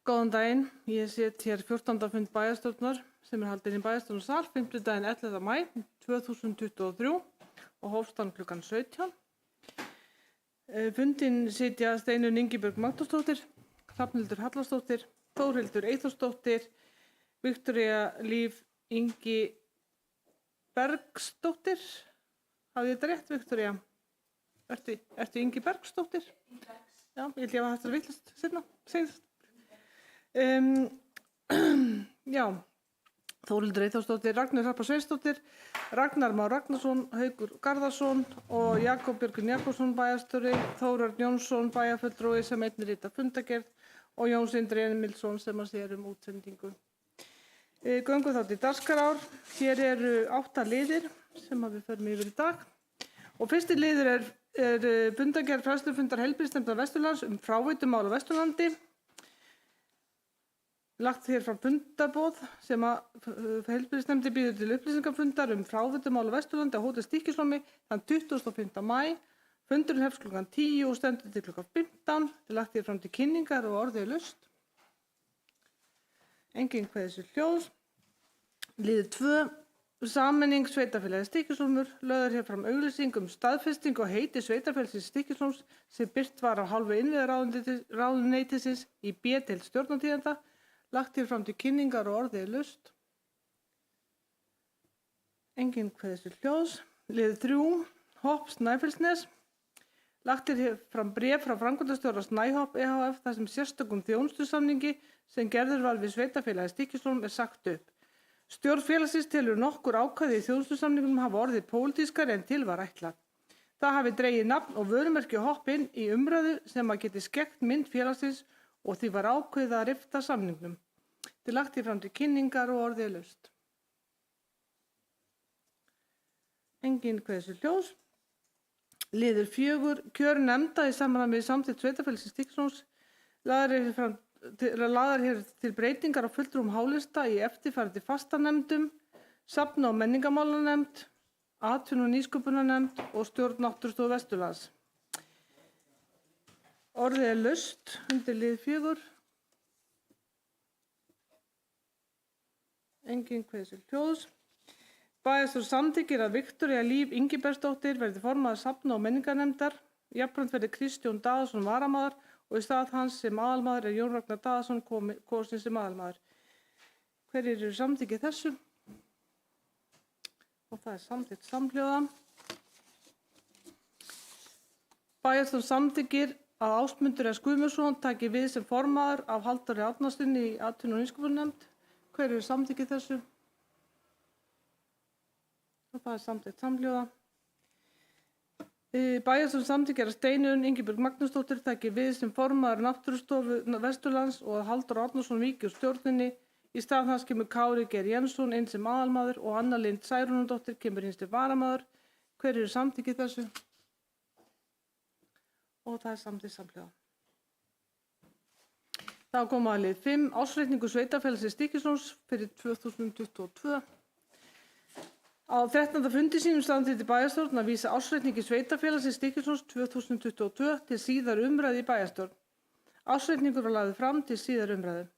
Góðan daginn, ég set hér 14. fund bæjarstjórnar sem haldinn í bæjarstjórnarsal 5. 11. maí 2023 og hófst hann klukkan 17. Fundinn sitja Steinunn Ingibjörg Magnúsdóttir, Hrafnhildur Hallarsdóttir, Þórhildur Eyþórsdóttir, Viktoría Líf Ingibergsdóttir. Hafði ég þetta rétt, Viktoría? Ertu Ingibergsdóttir? Já, ég held ég að þetta villast seinna, segist. Já, Þórhildur Eyþórsdóttir, Ragnheiður Harpa Sveinsdóttir, Ragnar Már Ragnarsson, Haukur Garðarsson og Jakob Björgvin Jakobsson bæjarstjóri, Þórarn Jónsson bæjarfulltrúi sem einnig rita fundargerð og Jón Sindri Emilsson sem að sér útsendingu. Göngum þá til dagskrár. Hér eru 8 liðir sem við förum yfir í dag. Og fyrsti liður er fundargerð fræðslufundar heilbrigðisnefndar Vesturlands fráveitumál á Vesturlandi. Lagt hér frá fundarboð sem að heilbrigðisnefndin býður til upplýsingafundar fráveitumál á Vesturlandi á Hótel Stykkishólmi þann 25. maí. Fundurinn hefst klukkan 10 og stendur til klukkan 15. Þetta lagt hér fram til kynningar og orðið laust. Enginn kveður sér hljóðs. Liður 2. Sameining sveitarfélagið Stykkishólmur. Lögð hér fram auglýsing staðfestingu og heiti sveitarfélagsins Stykkishólms sem birt var af hálfu innviðaráðuneytisins í B-deild stjórnartíðenda. Lagt hér fram til kynningar og orðið laust. Enginn kveður sér hljóðs. Liður 3. Hopp Snæfellsnes. Lagt hér fram bréf frá framkvæmdastjóra Snæhopp EHF þar sem sérstökum þjónustusamningi sem gerður var við sveitarfélagið Stykkishólm sagt upp. Stjórn félagsins telur nokkur ákvæði í þjónustusamningunum hafa orðið pólitískari en til var ætlað. Það hafi dregið nafn og vörumerki Hopp inn í umræðu sem að geti skekkt mynd félagsins og því var ákveðið að rifta samningnum. Þetta lagt hér fram til kynningar og orðið laust. Enginn kveður sér hljóðs. Liður 4. Kjör nefnda í samræmi við samþykkt sveitarfélagsins Stykkishólms. Lagðar hér til breytingar á fulltrúum hálista í eftirfarandi fastanefndum, safna- og menningarmálanefnd, atvinnu- og nýsköpunarnefnd og stjórn Náttúrustofu Vesturlands. Orðið laust undir lið 4. Enginn kveður sér hljóðs. Bæjarstjórn samþykkir að Viktoría Líf Ingibergsdóttir verði formaður safna- og menningarnefndar. Jafnframt verði Kristjón Daðason varamaður og í stað hans sem aðalmaður Jón Ragnar Daðason kosinn sem aðalmaður. Hverjir eru samþykkið þessu? Og það er samþykkt samhljóða. Bæjarstjórn samþykkir að Ásmundur S. Guðmundsson taki við sem formaður af Halldóri Árnasyni í atvinnu- og nýsköpunarnefnd. Hverjir eru samþykkið þessu? Og það er samþykkt samhljóða. Bæjarstjórn samþykkir að Steinunn Ingibjörg Magnúsdóttir taki við sem formaður Náttúrustofu Vesturlands og að Halldór Árnason víki úr stjórninni. Í stað hans kemur Kári Geir Jensson inn sem aðalmaður og Anna Lind Særúnardóttir kemur inn sem varamaður. Hverjir eru samþykkið þessu? Og það er samþykkt samhljóða. Þá koma að lið 5. Ársreikningur sveitarfélagsins Stykkishólms fyrir 2022. Á 13. fundi sínum samþykkti bæjarstjórn að vísa ársreikningi sveitarfélagsins Stykkishólms 2022 til síðari umræðu í bæjarstjórn. Ársreikningur var lagður fram til síðari umræðu.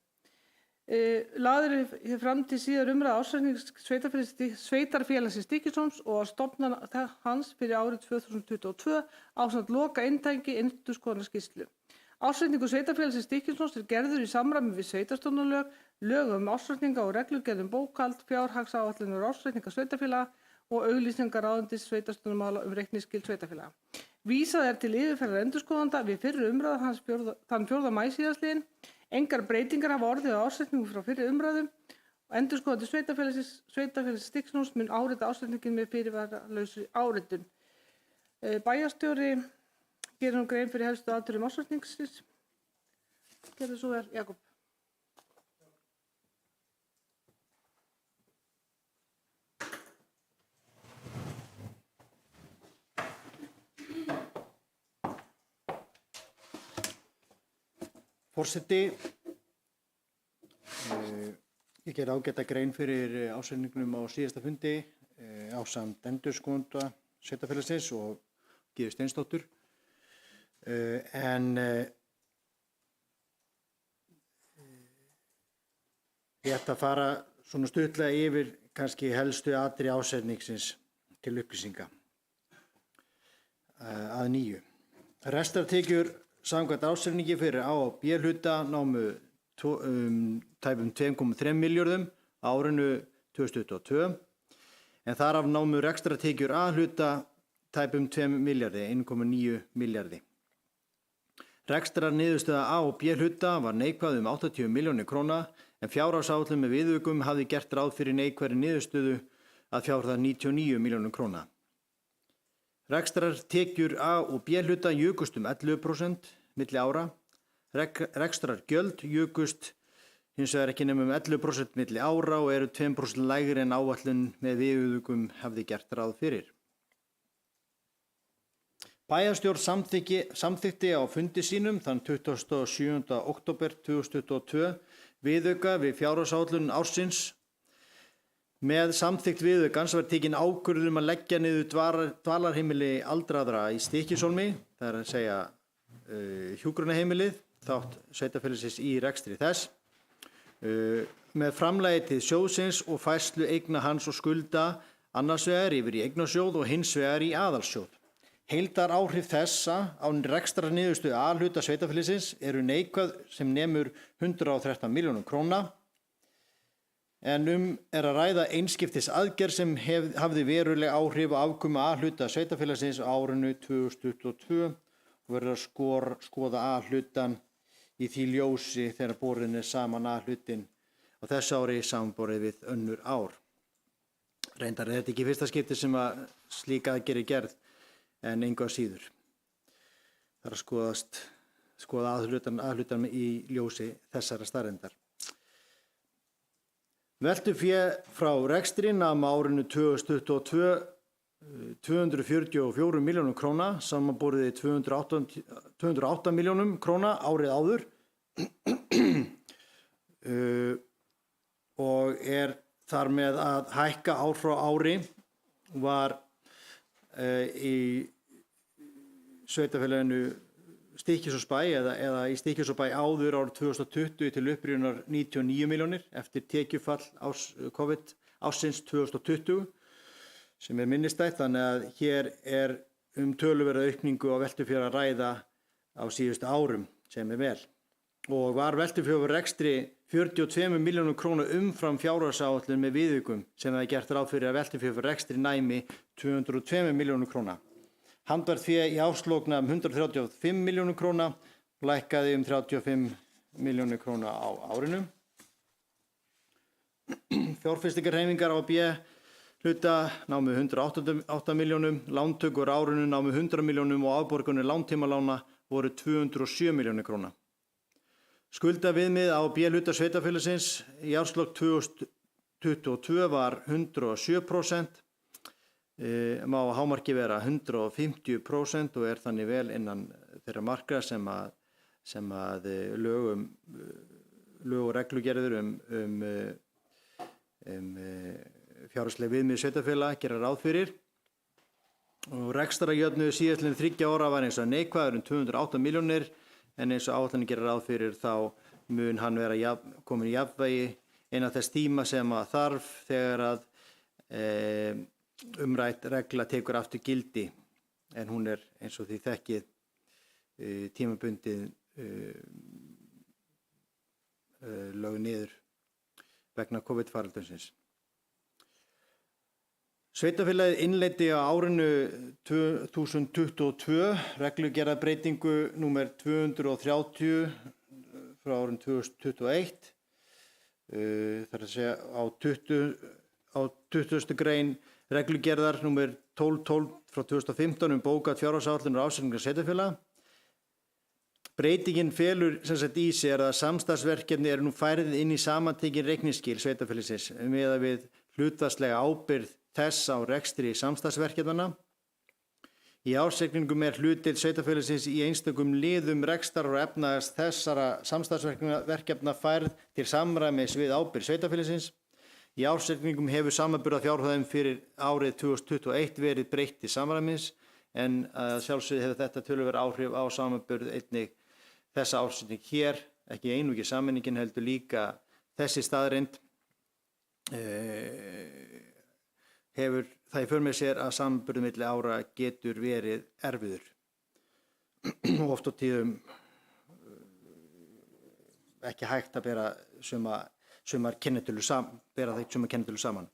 Lagður fram til síðari umræðu ársreikning sveitarfélagsins Stykkishólms og stofnana hans fyrir árið 2022 ásamt loka inntæki endurskoðunarskýrslu. Ársreikningur sveitarfélagsins Stykkishólms er gerður í samræmi við sveitarstjórnarlög, lög ársreikninga og reglugerð bókhald, fjárhagsáætlanir ársreikninga sveitarfélaga og auglýsingar ráðuneytis sveitarstjórnarmála reikningsskil sveitarfélaga. Vísað er til yfirferðar endurskoðanda við fyrri umræðu hans þann 4. maí síðastliðinn. Engar breytingar hafa orðið á ársreikningu frá fyrri umræðu. Endurskoðandi sveitarfélagsins Stykkishólms mun árita ársreikninginn með fyrirvaralausri áritun. Bæjarstjóri gerir nú grein fyrir helstu atriðum ársreikningsins. Gerðu svo vel, Jakob. Forseti, ég ger ágæta grein fyrir ársreikningnum á síðasta fundi ásamt endurskoðanda sveitarfélagsins og Gyðu Steinsdóttur. En Ég ætla að fara svona stuttlega yfir kannski helstu atriði ásetningsins til upplýsinga að nýju. Rekstrartekjur samkvæmt ásetningi fyrir A og B hluta námu tæpum 2,3 milljörðum á árinu 2022 en þar af námu rekstrartekjur A hluta tæpum 2 milljarði, 1,9 milljarði. Rekstrarniðurstaða A og B hluta var neikvæð 80 milljónir króna en fjárhagsáætlun með viðaukum hafði gert ráð fyrir neikvæðri niðurstöðu að fjárhæð 99 milljónir króna. Rekstrartekjur A og B hluta jukust 11% milli ára. Rekstrargjöld jukust hins vegar ekki nema 11% milli ára og eru 2% lægri en áætlun með viðaukum hafði gert ráð fyrir. Bæjarstjórn samþykkti á fundi sínum þann 27. október 2022 viðauka við fjárhagsáætlun ársins. Með samþykkt viðaukans var tekin ákvörðun að leggja niður dvalarheimili aldraðra í Stykkishólmi, það er að segja hjúkrunarheimilið, þátt sveitarfélagsins í rekstri þess, með framlagi til sjóðsins og færslu eigna hans og skulda annars vegar yfir í eignasjóð og hins vegar í aðalsjóð. Heildaráhrif þessa á rekstrarniðurstöðu A-hluta sveitarfélagsins eru neikvæð sem nemur 113 milljónum króna en er að ræða einskiptis aðgerð sem hafði veruleg áhrif á afkomu A-hluta sveitarfélagsins á árinu 2022 og verður að skoða A-hlutan í því ljósi þegar borin er saman A-hlutin á þessu ári samanborið við önnur ár. Reyndar er þetta ekki fyrsta skipti sem að slík aðgerð er gerð en engu að síður. Það er að skoða aðhlutan í ljósi þessara staðreyndar. Veltufé frá rekstri nam á árinu 2022 244 milljónum króna samanborið 208 milljónum króna árið áður og er þar með að hækka ár frá ári var í sveitarfélaginu Stykkishólmsbæ eða í Stykkishólmsbæ áður árið 2020 til upprýðunar 99 milljónir eftir tekjufall COVID ársins 2020 sem er minnisstætt, þannig að hér er töluverða aukningu á veltufé að ræða á síðustu árum sem er vel. Og var veltufé fyrir rekstri 42 milljónum króna umfram fjárhagsáætlun með viðaukum sem það er gert ráð fyrir að veltufé fyrir rekstri næmi 202 milljónum króna. Handbært í árslok 135 milljónum króna, lækkaði 35 milljónir króna á árinu. Fjárfestingarhreyfingar á B hluta námu 108 milljónum, lántökur árinu námu 100 milljónum og afborganir lántímalána voru 207 milljónir króna. Skuldaviðmið á B hluta sveitarfélagsins í árslok 2022 var 107%, má að hámarki vera 150% og er þannig vel innan þeirra marka sem að lög og reglugerðir fjárhagsleg viðmið sveitarfélaga gera ráð fyrir. Og rekstrarjöfnuður síðastliðin 3 ára var eins og neikvæður 208 milljónir en eins og áætlanir gera ráð fyrir þá mun hann vera komin í jafnvægi innan þess tíma sem að þarf þegar að umrætt regla tekur aftur gildi en hún er eins og því þekkið tímabundið lögð niður vegna COVID-faraldursins. Sveitarfélagið innleiddi á árinu 2022 reglugerðarbreytingu númer 230 frá árinu 2021. Það er að segja á 20. grein reglugerðar númer 1212 frá 2015 bókað fjárhagsáætlun og ásetningar sveitarfélaga. Breytingin felur í sér að samstarfsverkefni eru nú færð inn í samantekin reikningsskil sveitarfélagsins miðað við hlutfallslega ábyrgð þess á rekstri samstarfsverkefnanna. Í ársreikningum er hlutdeild sveitarfélagsins í einstökum liðum rekstrar og efnahags þessara samstarfsverkefna færð til samræmis við ábyrgð sveitarfélagsins. Í ársreikningum hefur samanburðarfjárhæðum fyrir árið 2021 verið breytt til samræmis en sjálfsögðu hefur þetta töluverð áhrif á samanburð einnig þessa ársreikning hér, ekki einungis sameiningin heldur líka Þessi staðreynd hefur það í för með sér að samanburður milli ára getur verið erfiður og oft á tíðum ekki hægt að bera sumar kennitölur saman.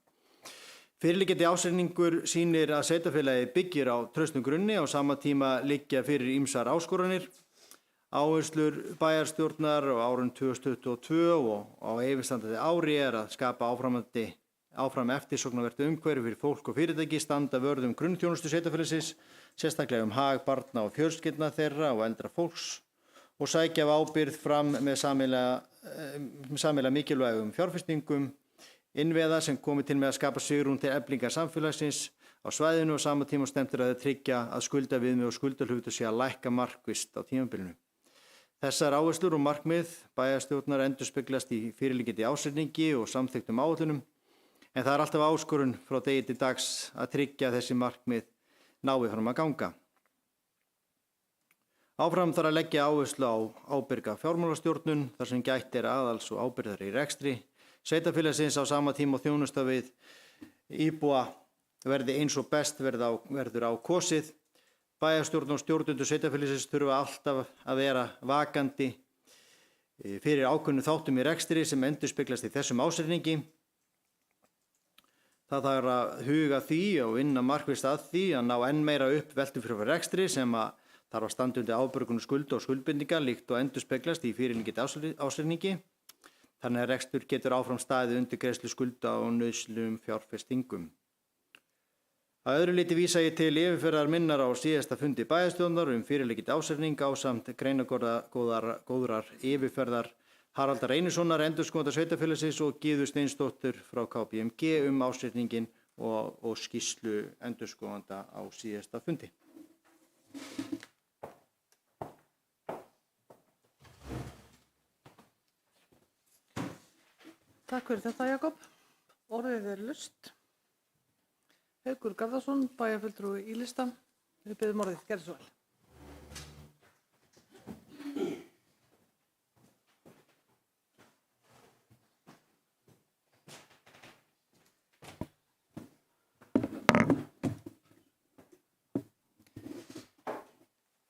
Fyrirliggjandi ásetningur sýnir að sveitarfélagið byggir á traustum grunni, á sama tíma liggja fyrir ýmsar áskoranir. Áherslur bæjarstjórnar á árinu 2022 og á yfirstandandi ári að skapa áfram eftirsóknarvert umhverfi fyrir fólk og fyrirtæki, standa vörð grunnþjónustu sveitarfélagsins, sérstaklega barna og fjölskyldna þeirra og eldra fólks og sækja af ábyrgð fram með sameiginlega mikilvægum fjárfestingum innviða sem komi til með að skapa svigrúm til eflingar samfélagsins á svæðinu og sama tíma stefnt að tryggja að skuldaviðmið og skuldahlutur sé að lækka markvisst á tímabilinu. Þessar áherslur og markmið bæjarstjórnar endurspeglast í fyrirliggjandi ásetningi og samþykktum áætlunum, en það alltaf áskorun frá degi til dags að tryggja að þessi markmið nái fram að ganga. Áfram þarf að leggja áherslu á ábyrga fjármálastjórnun þar sem gætt aðals og ábyrgðar í rekstri sveitarfélagsins á sama tíma og þjónusta við íbúa verði eins og best verður á kosið. Bæjarstjórn og stjórnendur sveitarfélagsins þurfa alltaf að vera vakandi fyrir ákveðnum þáttum í rekstri sem endurspeglast í þessum ásetningi. Það þarf að huga því og vinna markvisst að því að ná enn meira upp veltum fyrir rekstri sem að þarf að standa undir ábyrgum skulda og skuldbindinga líkt og endurspeglast í fyrirliggjandi ásetningi. Þannig að rekstur getur áfram staðið undir greiðslu skulda og nauðsynlegum fjárfestingum. Að öðru leyti vísa ég til yfirferðar minnar á síðasta fundi bæjarstjórnar fyrirliggjandi ásetning ásamt greinargóðrar yfirferðar Haraldar Einarssonar, endurskoðanda sveitarfélagsins og Gyðu Steinsdóttur frá KPMG ásetninginn og skýrslu endurskoðanda á síðasta fundi. Takk fyrir þetta, Jakob. Orðið laust. Haukur Garðarsson, bæjarfulltrúi í lista. Við biðjum orðið, gerðu svo vel.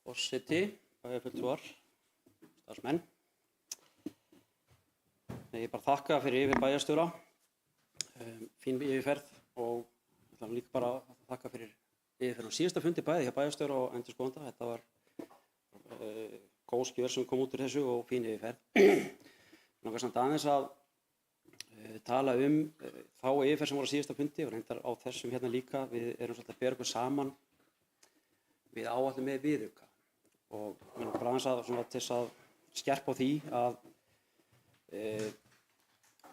Forseti, bæjarfulltrúar, starfsmenn. Ég bara þakka fyrir yfir bæjarstjóra, fín yfirferð og ég ætla líka bara að þakka fyrir yfirferð á síðasta fundi bæði hjá bæjarstjóra og endurskoðanda. Þetta var góð skjör sem kom út úr þessu og fín yfirferð. Mér langar samt aðeins að tala þá yfirferð sem voru á síðasta fundi og reyndar á þessum hérna líka. Við erum svolítið að bera okkur saman við áætlun með viðauka og mér langar bara aðeins að til þess að skerpa á því að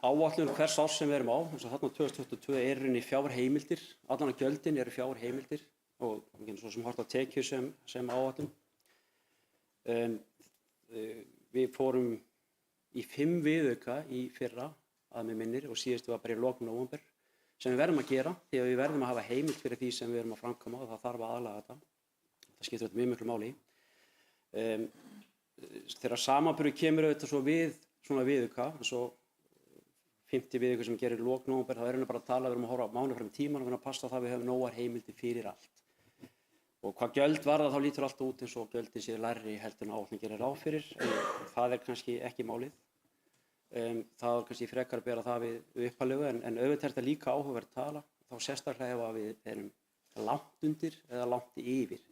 áætlun hvers árs sem við erum á, þess að þarna 2022 er í fjárheimildir, allan að gjöldin eru fjárheimildir og svo sem horft á tekjur sem áætlun. Við fórum í 5 viðauka í fyrra að mig minnir og síðast var bara í lok nóvember sem við verðum að gera því að við verðum að hafa heimild fyrir því sem við erum að framkvæma og það þarf að aðlaga þetta. Það skiptir þetta mjög miklu máli. Þegar samanburður kemur auðvitað svo við svona viðauka, eins og 50 viðauka sem gerir lok nóvember, þá erum við bara að tala, við erum að horfa mánuð fram í tímann og við erum að passa það að við höfum nógar heimildir fyrir allt. Og hvað gjöld varðar þá lítur allt út eins og gjöldin sé lægri heldur en áætlun gerir ráð fyrir, en það er kannski ekki málið. Það er kannski frekar að bera það við upphaflegu, en auðvitað er þetta líka áhugaverð tala, þá sérstaklega ef við erum langt undir eða langt yfir.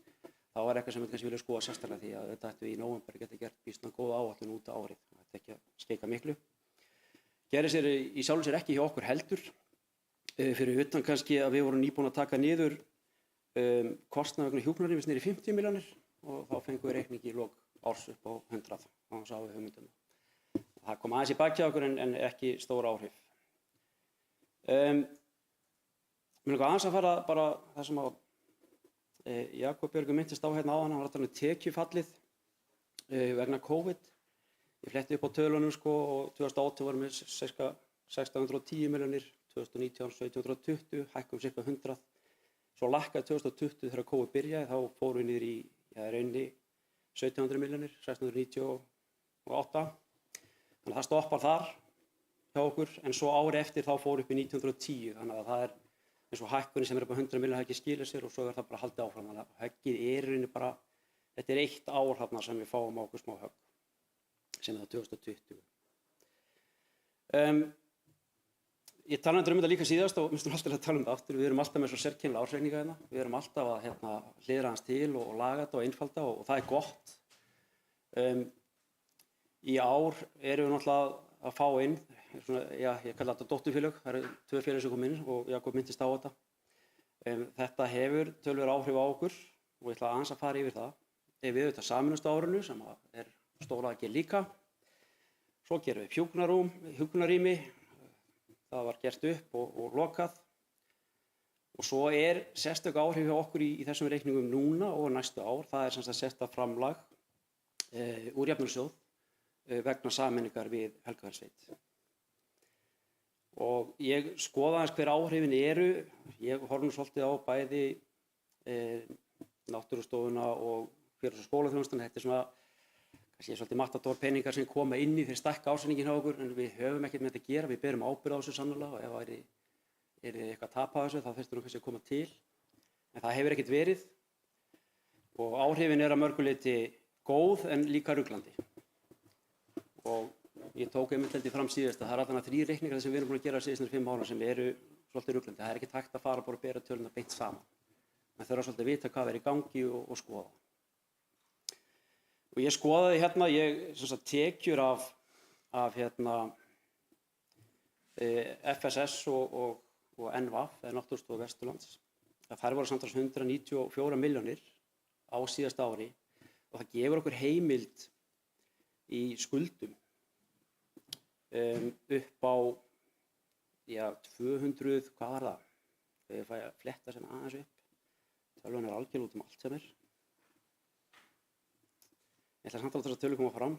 Þá er eitthvað sem við kannski vilja skoða sérstaklega því að þetta ættum við í nóvember geta gert býsna góða áætlun út á árið. Þetta er ekki að skeika miklu. Gerði sér í sjálfu sér ekki hjá okkur heldur. Fyrir utan kannski að við vorum nýbúin að taka niður kostnað vegna hjúkrunarrýmis niður í 50 milljónir og þá fengum við reikning í lok árs upp á 100 og þá sáum við hugmyndum. Það kom aðeins í baki á okkur en ekki stór áhrif. Mér langar aðeins að fara bara það sem að Jakob Björgur minntist á hérna áðan, hann var að tala tekjufallið vegna COVID. Ég fletti upp á tölunum og 2018 varum við ca. 1610 milljónir, 2019 1720, hækkum ca. 100. Svo lækkaði 2020 þegar COVID byrjaði, þá fórum við niður í rauninni 1700 milljónir, 1698. Þannig að það stoppar þar. hjá okkur, en svo ári eftir þá fór upp í 1910, þannig að það eins og hækkunin sem upp á 100 milljónir ekki skilur sér og svo það bara haldið áfram. Þannig að höggið í rauninni bara, þetta 1 ár þarna sem við fáum á okkur smá högg, sem það 2020. Ég talaði þetta líka síðast og mistum alltaf að tala þetta aftur. Við erum alltaf með svo sérkennilega ársreikninga hérna. Við erum alltaf að hliðra hans til og laga þetta og einfalda og það gott. Í ár erum við náttúrulega að fá inn, ég kalla þetta dótturfélög, það eru 2 félög sem kom inn og Jakob minntist á þetta. Þetta hefur töluverð áhrif á okkur og ég ætla aðeins að fara yfir það. Við auðvitað sameinumst á árinu sem stóra að gera líka. Svo gerum við hjúkrunarrými, það var gert upp og lokað. Og svo sérstök áhrif hjá okkur í þessum reikningum núna og næstu ár. Það sem sagt sérstakt framlag úr jöfnunarsjóð vegna sameiningar við Helgafellssveit. Og ég skoða aðeins hver áhrifin eru. Ég horfi nú svolítið á bæði Náttúrustofuna og félags- og skólaþjónustuna. Þetta svona, kannski svolítið matador peningar sem koma inn í þeir stækka ársreikninginn hjá okkur, en við höfum ekkert með þetta að gera. Við berum ábyrgð á þessu sannarlega og ef það eitthvað að tapa á þessu, þá þurftum við kannski að koma til. En það hefur ekkert verið og áhrifin að mörgu leyti góð en líka ruglandi. Og ég tók einmitt fram síðast að það allavega 3 reikningar sem við erum búin að gera síðustu 5 ára sem svolítið ruglandi. Það ekkert hægt að fara bara og bera tölurnar beint saman. Það þurfa svolítið að vita hvað í gangi og skoða. Og ég skoðaði tekjur af FSS og NVAF, eða Náttúrustofu Vesturlands. Þær voru samtals 194 milljónir á síðasta ári og það gefur okkur heimild í skuldum upp á 200, hvað var það? Þegar ég fæ að fletta sem aðeins upp. Tölvan algjörlega út allt sem Ég ætla samt að láta þessa tölu koma fram.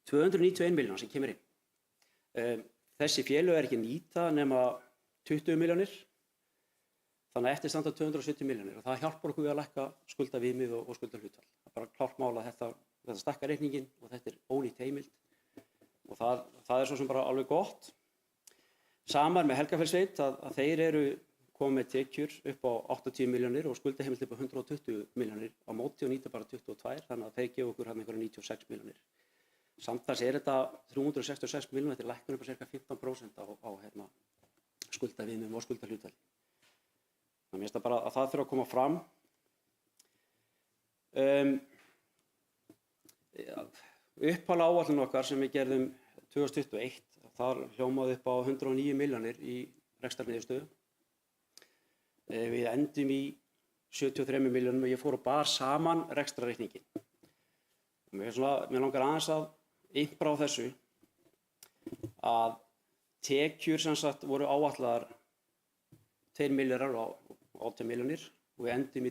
291 milljónir sem kemur inn. Þessi félög ekki nýta nema 20 milljónir. Þannig að eftir standa 270 milljónir og það hjálpar okkur við að lækka skuldaviðmið og skuldahlutfall. Það bara klárt mál að þetta stakkar reikninginn og þetta ónýtt heimild og það svo sem bara alveg gott. Samar með Helgafellssveit að þeir komið með tekjur upp á 80 milljónir og skuldaheimild upp á 120 milljónir á móti og nýta bara 22, þannig að þeir gefa okkur einhverja 96 milljónir. Samtals þetta 366 milljónir, þetta lækkun upp á cirka 15% á skuldaviðmiðum og skuldahlutfalli. Þannig að bara að það þurfa að koma fram. Upphaflega áætlun okkar sem við gerðum 2021, þar hljómaði upp á 109 milljónir í rekstrarniðurstöðu. Við endum í 73 milljónum og ég fór og bar saman rekstrarreikninginn. Mér langar aðeins að impra á þessu að tekjur sem sagt voru áætlaðar 2 milljarðar og 80 milljónir og við endum í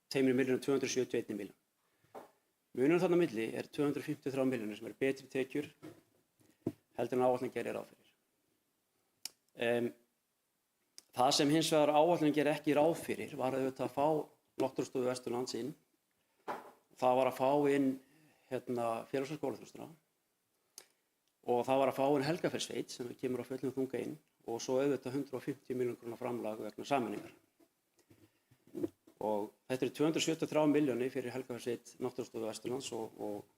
2.271 milljón. Munurinn þarna á milli 253 milljónir sem betri tekjur heldur en áætlunin gerir ráð fyrir. Það sem hins vegar áætlunin gerir ekki ráð fyrir var auðvitað að fá Náttúrustofu Vesturlands inn. Það var að fá inn félags- og skólaþjónustuna og það var að fá inn Helgafellssveit sem kemur á fullum þunga inn og svo auðvitað 150 milljónir króna framlag vegna sameiningar. Og þetta 273 milljónir fyrir Helgafellssveit, Náttúrustofu Vesturlands og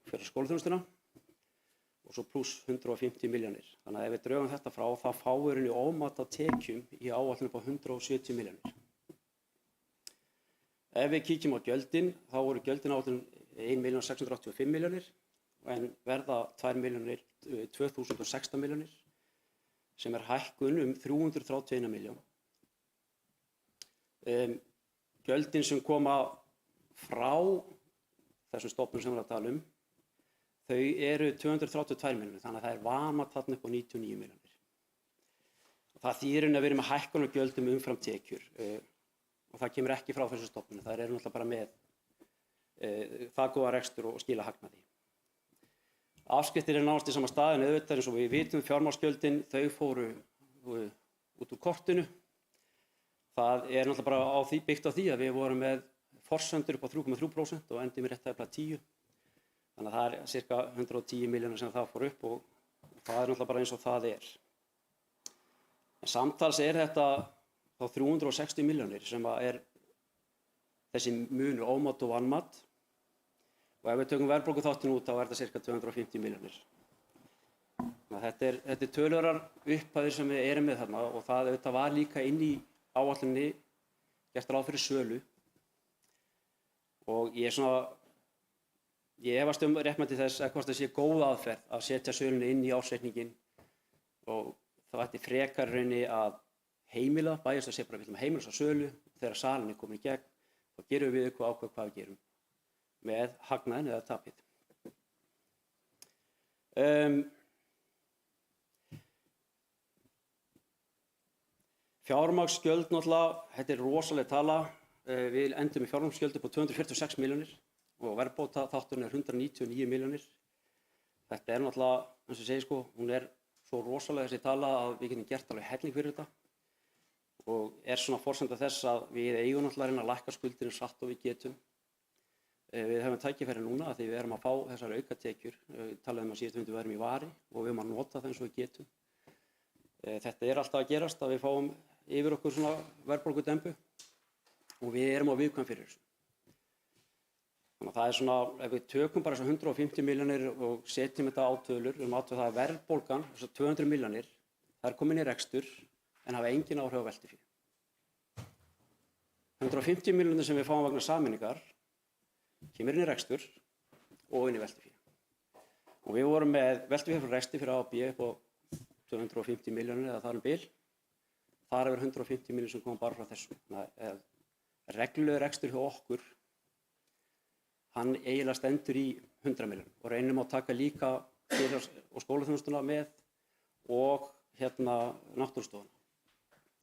félags- og skólaþjónustuna og svo pluss 150 milljónir. Þannig að ef við draugum þetta frá þá fáum við í ómata tekjum í áætlun upp á 170 milljónir. Ef við kíkjum á gjöldin, þá voru gjöldin áætlun 1.685 milljónir en verða 2.016 milljónir sem hækkun 331 milljón. Gjöldin sem koma frá þessum stofnunum sem við að tala þau 232 milljónir, þannig að það vanmat þarna upp á 99 milljónir. Það þýðir að við erum að hækkun á gjöldum umfram tekjur og það kemur ekki frá þessu stofnunum. Það náttúrulega bara með það góða rekstur og skila hagnaði. Afskriftir nánast í sama staðinn auðvitað eins og við vitum fjármagnsgjöldin, þau fóru út úr kortinu. Það náttúrulega bara byggt á því að við vorum með forsendur upp á 3,3% og endum við rétt tæplega 10. Þannig að það er cirka 110 milljónir sem það fór upp og það er náttúrulega bara eins og það er. En samtals er þetta þá 360 milljónir sem er þessi munur ómat og vanmat. Og ef við tökum verðbólguþáttinn út þá er þetta cirka 250 milljónir. Þetta er töluverðar upphæðir sem við erum með þarna og það auðvitað var líka inn í áætluninni gert ráð fyrir sölu. Og ég efast réttmæti þess að hvort það sé góð aðferð að setja sölunni inn í ársreikninginn og það ætti frekar í rauninni að heimila, bæjarstjórn að segja bara við viljum heimila þessa sölu þegar salinn er komin í gegn þá gerum við eitthvað ákveð hvað við gerum með hagnaðinn eða tapið. Fjármagnsgjöld náttúrulega, þetta er rosaleg tala. Við endum í fjármagnsgjöld upp á 246 milljónir og verðbótaþátturinn er 199 milljónir. Þetta er náttúrulega, eins og ég segi hún er svo rosalega þessi tala að við getum gert alveg helling fyrir þetta og er svona forsenda þess að við eigum náttúrulega að reyna að lækka skuldir eins hratt og við getum. Við höfum tækifæri núna því við erum að fá þessar aukatekjur. Við talaðum að síðustu við erum í vari og við erum að nota það eins og við getum. Þetta er alltaf að gerast að við fáum yfir okkur svona verðbólgudembu og við erum á viðkvæm fyrir þessu. Þannig að það er svona, ef við tökum bara þessar 150 milljónir og setjum þetta á tölur, við erum áttið að verðbólgan, þessar 200 milljónir, það er komin í rekstur en hafa engin áhrif á veltufé. 150 milljónir sem við fáum vegna sameiningar kemur inn í rekstur og inn í veltufé. Og við vorum með veltufé frá rekstri fyrir A og B upp á 250 milljónir eða þar bil. Þar er 150 milljónir sem koma bara frá þessu. Reglulegur rekstur hjá okkur, hann eiginlega stendur í 100 milljónir og reynum að taka líka félags- og skólaþjónustuna með og náttúrustofuna.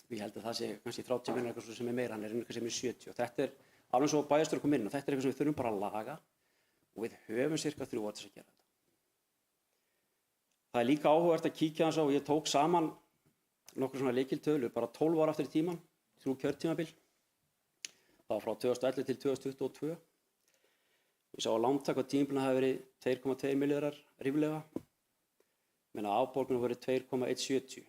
Ég held að það sé kannski 30 milljónir eitthvað sem er meira, hann er eitthvað sem er 70 og þetta er alveg svo bæjarstjóri kom inn og þetta er eitthvað sem við þurfum bara að laga og við höfum cirka 3 ár til að gera þetta. Það er líka áhugavert að kíkja aðeins á og ég tók saman nokkur svona lykiltölur, bara 12 ár aftur í tímann, 3 kjörtímabil. Það var frá 2011 til 2022. Ég sá að lántak á tímabilinu hafi verið 2,2 milljarðar ríflega, meðan afborgunum verið 2,170.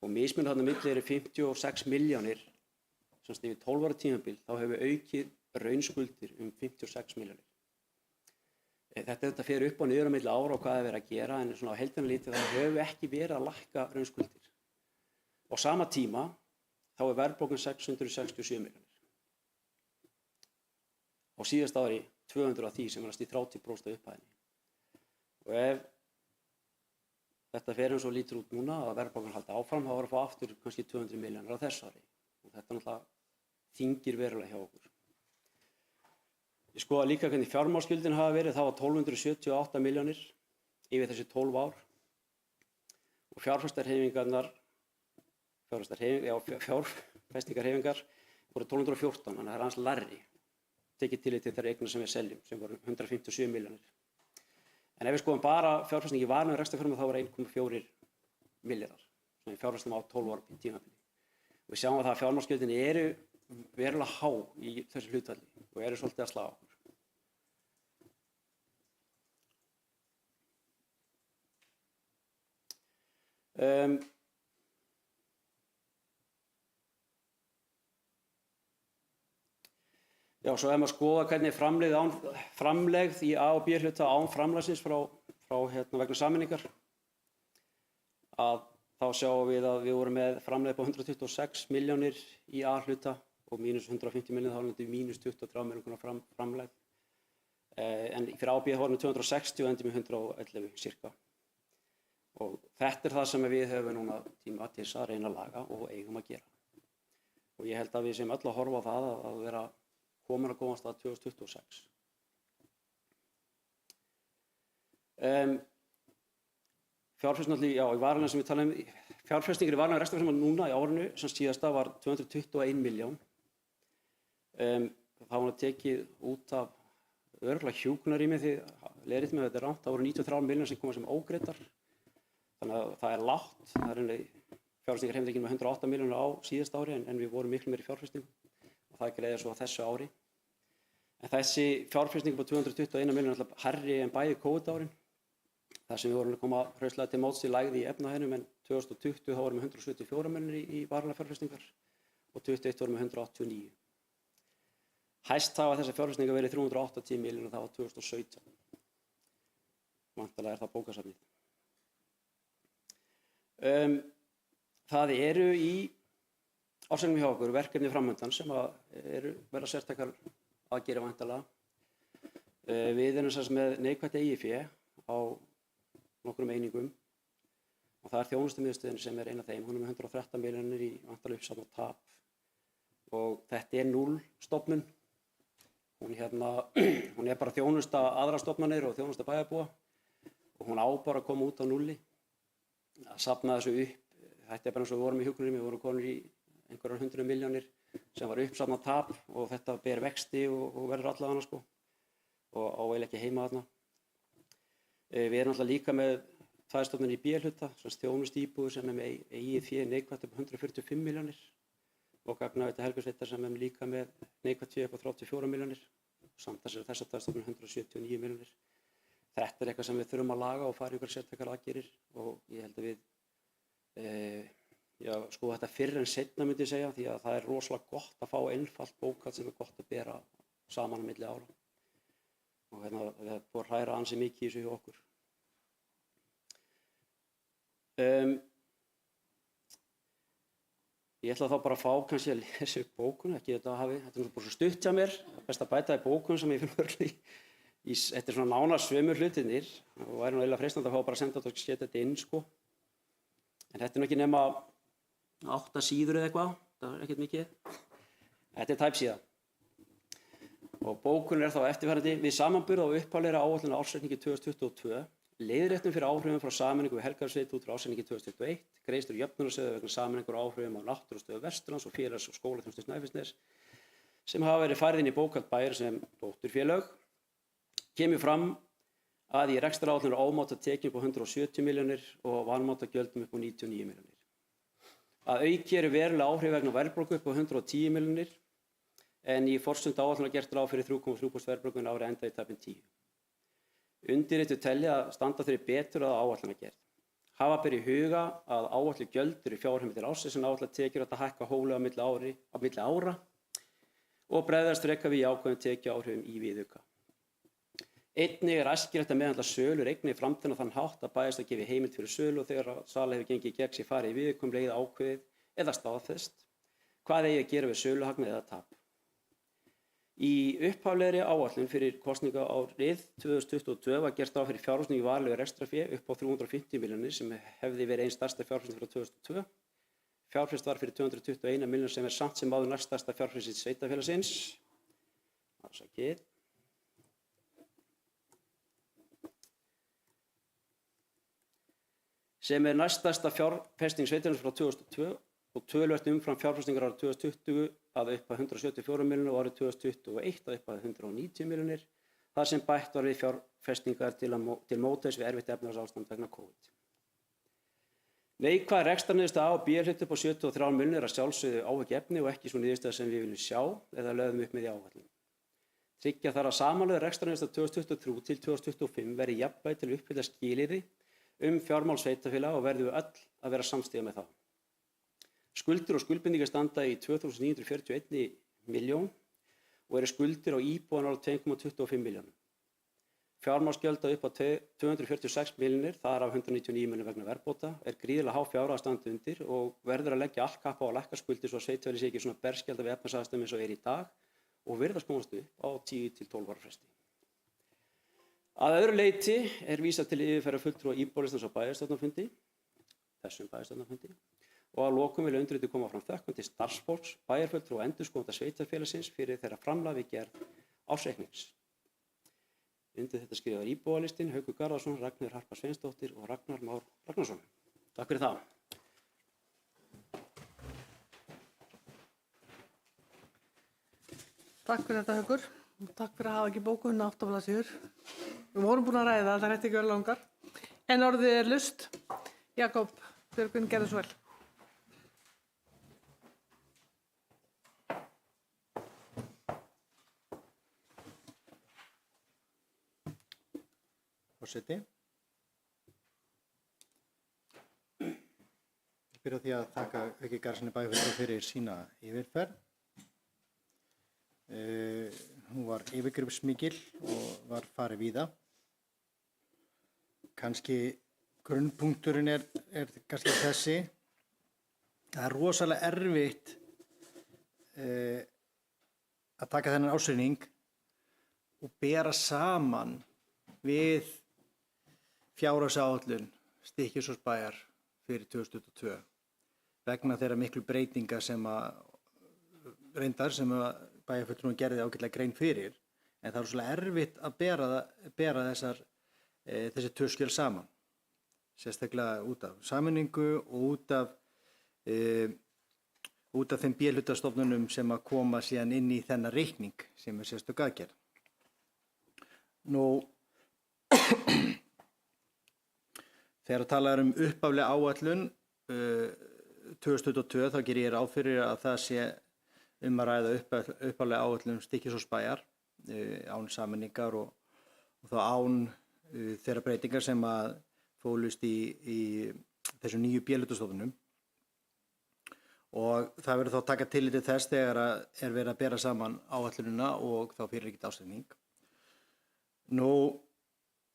Og mismunur þarna milli eru 56 milljónir, sem yfir 12 ára tímabil, þá hefur við aukið raunskuldir 56 milljónir. Þetta fer upp og niður á milli ára og hvað er verið að gera, en svona á heildina litið þá höfum við ekki verið að lækka raunskuldir. Á sama tíma þá er verðbólgan 667 milljónir. Á síðasta ári 200 af því sem er í 30% af upphæðinni. Og ef þetta fer eins og lítur út núna að verðbólgan haldi áfram, þá var að fá aftur kannski 200 milljónir á þessu ári. Og þetta náttúrulega þyngir verulega hjá okkur. Ég skoða líka hvernig fjármálsskuldin hafa verið, það var 1278 milljónir yfir þessi 12 ár. Og fjárfestingarhreyfingar voru 1214, þannig að það er aðeins lægri. Tekið tillit til þeirra eigna sem við seljum, sem voru 157 milljónir. En ef við skoðum bara fjárfesting í varanlegum rekstrarformi þá var 1,4 milljarðar sem við fjárfestum á 12 ára tímabili. Við sjáum að það að fjármálsskuldin eru verulega há í þessu hlutfalli og eru svolítið að slá okkur. Já, svo ef maður skoða hvernig framlegð í A og B hluta án framlagsins frá vegna sameiningar, að þá sjáum við að við vorum með framlegð på 126 milljónir í A hluta og mínus 150 milljónir, þá erum við mínus 23 milljónir framlegð. En fyrir A og B vorum við 260 og endum við 111 cirka. Og þetta er það sem við höfum núna tíma til að reyna að laga og eigum að gera. Og ég held að við sem öll að horfa á það að vera komin að komast að 2026. Fjárfestingar, já, í varanlegum sem við talaðum, fjárfestingar í varanlegum rekstrarformi núna í árinu sem síðasta var 221 milljón. Það var tekið út af örugglega hjúkrunarrými því leiðrétt með þetta er rangt, það voru 93 milljónir sem koma sem ógreiddar. Þannig að það er lágt, það er fjárfestingarhreyfingin með 108 milljónir á síðasta ári en við vorum miklu meiri fjárfestingum og það greiðir svo á þessu ári. En þessi fjárfesting på 221 miljónir er alltaf hærri en bæði COVID-árin. Það sem við vorum að koma hraustlega til móts í lægði í efnahaginn, en 2020 þá vorum við 174 miljónir í varanlegar fjárfestingar og 21 vorum við 189. Hæst hafa þessar fjárfestingar verið 380 miljónir, það var 2017. Væntanlega er það bókasafnið. Það eru í ársreikningnum hjá okkur verkefni framöndan sem verða sértækar aðgerðir væntanlega. Við erum sem með neikvætt eigið fé á nokkrum einingum og það er þjónustumiðstöðin sem er ein af þeim. Hún er með 113 milljónir í væntanlega uppsafnað tap og þetta er 0 stofnun. Hún er bara þjónusta aðra stofnanir og þjónusta bæjarbúa og hún á bara að koma út á 0. Að safna þessu upp, þetta er bara eins og við vorum í hjúkrunarrými, við vorum konur í einhverjar 100 milljónir sem var uppsafnað tap og þetta ber vexti og verður allavega sko og á eiginlega ekki heima þarna. Við erum alltaf líka með 2 stofnanir í B-hluta, þjónustuíbúðir sem er með eigið fé neikvætt upp á 145 milljónir og gagnaveita Helguvíkur sem er líka með neikvætt fé upp á 34 milljónir. Samtals eru þessar 2 stofnanir 179 milljónir. Þetta er eitthvað sem við þurfum að laga og fara í einhverjar sértækar aðgerðir og ég held að við sko þetta fyrr en seinna myndi ég segja því að það er rosalega gott að fá einfalt bókhald sem er gott að bera saman á milli ára. Og það er búið að hræra ansi mikið í þessu hjá okkur. Ég ætla þá bara að fá kannski að lesa upp bókun, ekki þetta hafi, þetta er bara svo stutt hjá mér, best að bæta í bókun sem ég finn örli þetta er svona nánast sömu hlutirnir og væri nú eiginlega freistandi að fá bara að senda þetta og setja þetta inn sko. En þetta er nú ekki nema 8 síður eða eitthvað, það er ekkert mikið. Þetta er tæp síða. Og bókunin er þá eftirfarandi: við samanburð á upphaflegri áætlun ársreikningi 2022, leiðréttum fyrir áhrifum frá sameiningu við Helgafellssveit út frá ársreikningi 2021, greiðslur jöfnunarsjóða vegna sameiningar og áhrifum á Náttúrustöð Vesturlands og félags- og skólaþjónustu Snæfellsness sem hafa verið færð inn í bókhald bæjar sem dótturfélög. Kemur fram að í rekstraráætlun er ómáttað tekjum upp á 170 milljónir og vanmáttað gjöldum upp á 99 milljónir. Að auki eru verulega áhrif vegna verðbólgu upp á 110 milljónir en í forsenda áætlunar gert ráð fyrir 3,3% verðbólgu en árið enda í tæpum 10. Undirrituð telja að standa fyrir betur að áætlunargerð. Hafa ber í huga að áætluð gjöld eru fjárheimildir ársins en áætlað tekjur að hækka hóflega á milli ára og bregðast frekar við ákveðnum tekjuáhrifum í viðauka. Einnig er æskilegt að meðhöndla sölur eigna í framtíðinni á þann hátt að bæjarstjórn gefi heimild fyrir sölu og þegar sala hefur gengið í gegn sé farið í viðaukum leið ákveðið eða staðfest hvað eigi að gera við söluhagnað eða tap. Í upphaflegri áætlun fyrir kosningaárið 2022 var gert ráð fyrir fjárfestingu í varanlegu rekstrarfé upp á 350 milljónir sem hefði verið ein stærsta fjárfesting frá 2002. Fjárfest var fyrir 221 milljónir sem er samt sem áður næststærsta fjárfesting sveitarfélagsins. Afsakið. Sem er næststærsta fjárfesting sveitarfélagsins frá 2002 og töluvert umfram fjárfestingar árið 2020 að upphæð 174 milljónir og árið 2021 að upphæð 190 milljónir, þar sem bætt var við fjárfestingar til mótvægis við erfitt efnahagsástand vegna COVID. Neikvæð rekstrarniðurstaða A og B-hluti upp á 73 milljónir er að sjálfsögðu áhyggjuefni og ekki svo niðurstaða sem við viljum sjá eða lögðum upp með í áætlun. Tryggja þarf að samanlögð rekstrarniðurstaða 2023 til 2025 verði jafnvægi til að uppfylla skilyrði fjármál sveitarfélaga og verðum við öll að vera samstíga með það. Skuldir og skuldbindingar standa í 2.941 milljón og eru skuldir á íbúðan árið 2,25 milljónum. Fjármálsgjöld upp á 246 milljónir, þar af 199 milljónir vegna verðbóta, er gríðarlega há fjárhæð að standa undir og verður að leggja allt kapp á að lækka skuldir svo að sveitarfélagið sé ekki svona berskjalda við efnahagsaðstæðum eins og er í dag og virðast komast upp á 10 til 12 ára fresti. Að öðru leyti er vísað til yfirferðar fulltrúa íbúalistans á bæjarstjórnarfundi, þessum bæjarstjórnarfundi, og að lokum vilja undirrituð koma fram þökkum til starfsfólks, bæjarfulltrúa og endurskoðenda sveitarfélagsins fyrir þeirra framlag við gerð ársreiknings. Undir þetta skrifar íbúalistinn Haukur Garðarsson, Ragnheiður Harpa Sveinsdóttir og Ragnar Már Ragnarsson. Takk fyrir það. Takk fyrir þetta, Haukur. Og takk fyrir að hafa ekki bókunina 8 blaðsíður. Við vorum búin að ræða, það ætti ekki að vera langar. En orðið er lust. Jakob Björgvin, gerðu svo vel. forseti. Ég byrja á því að þakka Hauki Garðarssyni bæjarfulltrúa fyrir sína yfirferð. Hún var yfirgripsmikil og var farið víða. Kannski grunnpunkturinn er kannski þessi. Það er rosalega erfitt að taka þennan ársreikning og bera saman við fjárhagsáætlun Stykkishólmsbæjar fyrir 2022 vegna þeirra miklu breytinga sem bæjarfulltrúinn gerði ágætlega grein fyrir, en það er svolítið erfitt að bera þessi tvö skjöl saman, sérstaklega út af sameiningu og út af þeim B-hlutastofnunum sem að koma síðan inn í þennan reikning sem er sérstök aðgerð. Nú, þegar talað um upphaflega áætlun 2022 þá gerir ég ráð fyrir að það sé að ræða upphaflega áætlun Stykkishólmsbæjar án sameiningar og þá án þeirra breytingar sem að fólust í þessum nýju B-hlutastofnunum. Og það verður þá að taka tillit til þess þegar er verið að bera saman áætlunina og þá fyrir ekkert ástæðning. Nú,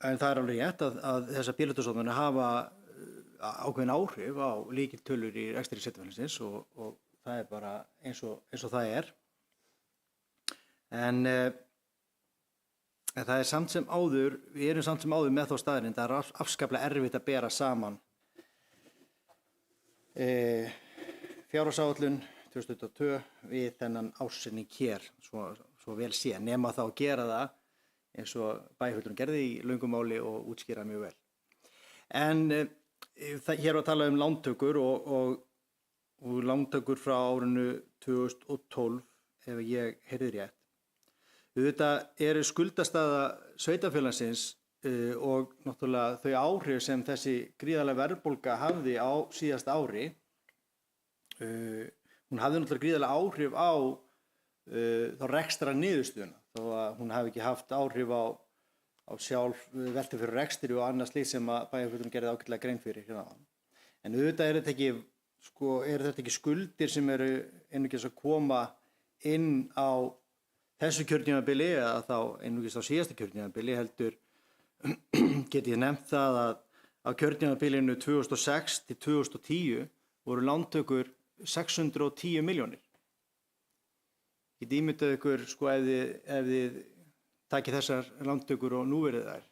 en það er alveg rétt að þessar B-hlutastofnanir hafa ákveðin áhrif á lykiltölur í rekstri sveitarfélagsins og það er bara eins og það er. En það er samt sem áður, við erum samt sem áður með þá staðreynd, það er afskaplega erfitt að bera saman fjárhagsáætlun 2022 við þennan ársreikning hér, svo vel sé, nema þá að gera það eins og bæjarfulltrúinn gerði í löngu máli og útskýra mjög vel. En hér var að tala um lántökur og lántökur frá árinu 2012, ef ég heyrði rétt. Auðvitað eru skuldastaða sveitarfélagsins og náttúrulega þau áhrif sem þessi gríðarlega verðbólga hafði á síðasta ári. Hún hafði náttúrulega gríðarlega áhrif á þá rekstrar niðurstöðuna, þó að hún hafi ekki haft áhrif á sjálf veltu fyrir rekstri og annað slíkt sem að bæjarfulltrúinn gerði ágætlega grein fyrir hérna. En auðvitað eru þetta ekki skuldir sem eru einungis að koma inn á þessu kjörtímabili eða þá einungis á síðasta kjörtímabili, heldur get ég nefnt það að á kjörtímabilinu 2006 til 2010 voru lántökur 610 milljónir. Ég get ímyndað ykkur ef þið takið þessar lántökur og núverið þær.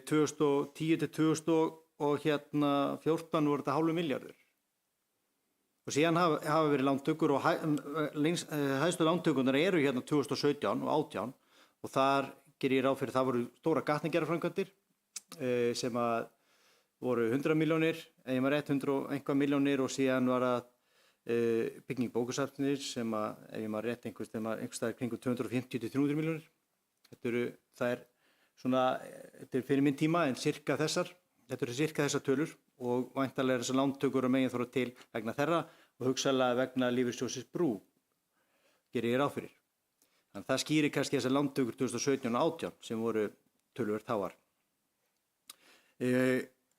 2010 til 2014 voru þetta hálfur milljarður. Og síðan hafa verið lántökur og hæstu lántökurnar eru hérna 2017 og 18 og þar gerir ég ráð fyrir það voru stóra gatnagerðarframkvæmdir sem að voru 100 milljónir, ef ég maður rétt 100 og einhvað milljónir og síðan var það bygging bókasafnsins sem að, ef ég maður rétt einhvers staðar kringum 250 til 300 milljónir. Það er svona, þetta er fyrir minn tíma en þetta eru sirka þessar tölur og væntanlega þessar lántökur og megin þóra til vegna þeirra og hugsanlega vegna lífeyrissjóðsins Brú, gerir ég ráð fyrir. Þannig að það skýrir kannski þessar lántökur 2017 og 18 sem voru töluvert háar.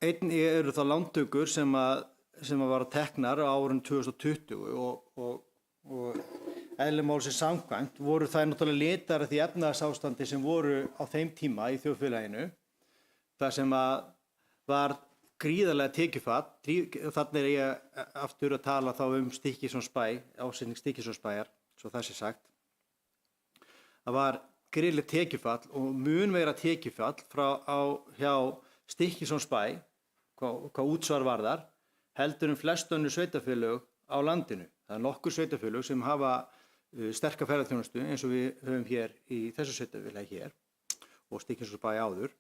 Einnig eru það lántökur sem var teknar á árinu 2020 og eðli málsins samkvæmt voru þær náttúrulega litar af því efnahagsástandi sem voru á þeim tíma í þjóðfélaginu, þar sem að var gríðarlega tekjufall. Þarna er ég aftur að tala þá um Stykkishólmsbæ, ásetning Stykkishólmsbæjar, svo það sé sagt. Það var gríðarlega tekjufall og mun meira tekjufall hjá Stykkishólmsbæ, hvað útsvar varðar, heldur flest önnur sveitarfélög á landinu. Það er nokkur sveitarfélög sem hafa sterka ferðaþjónustu eins og við höfum hér í þessu sveitarfélagi hér og Stykkishólmsbæ áður.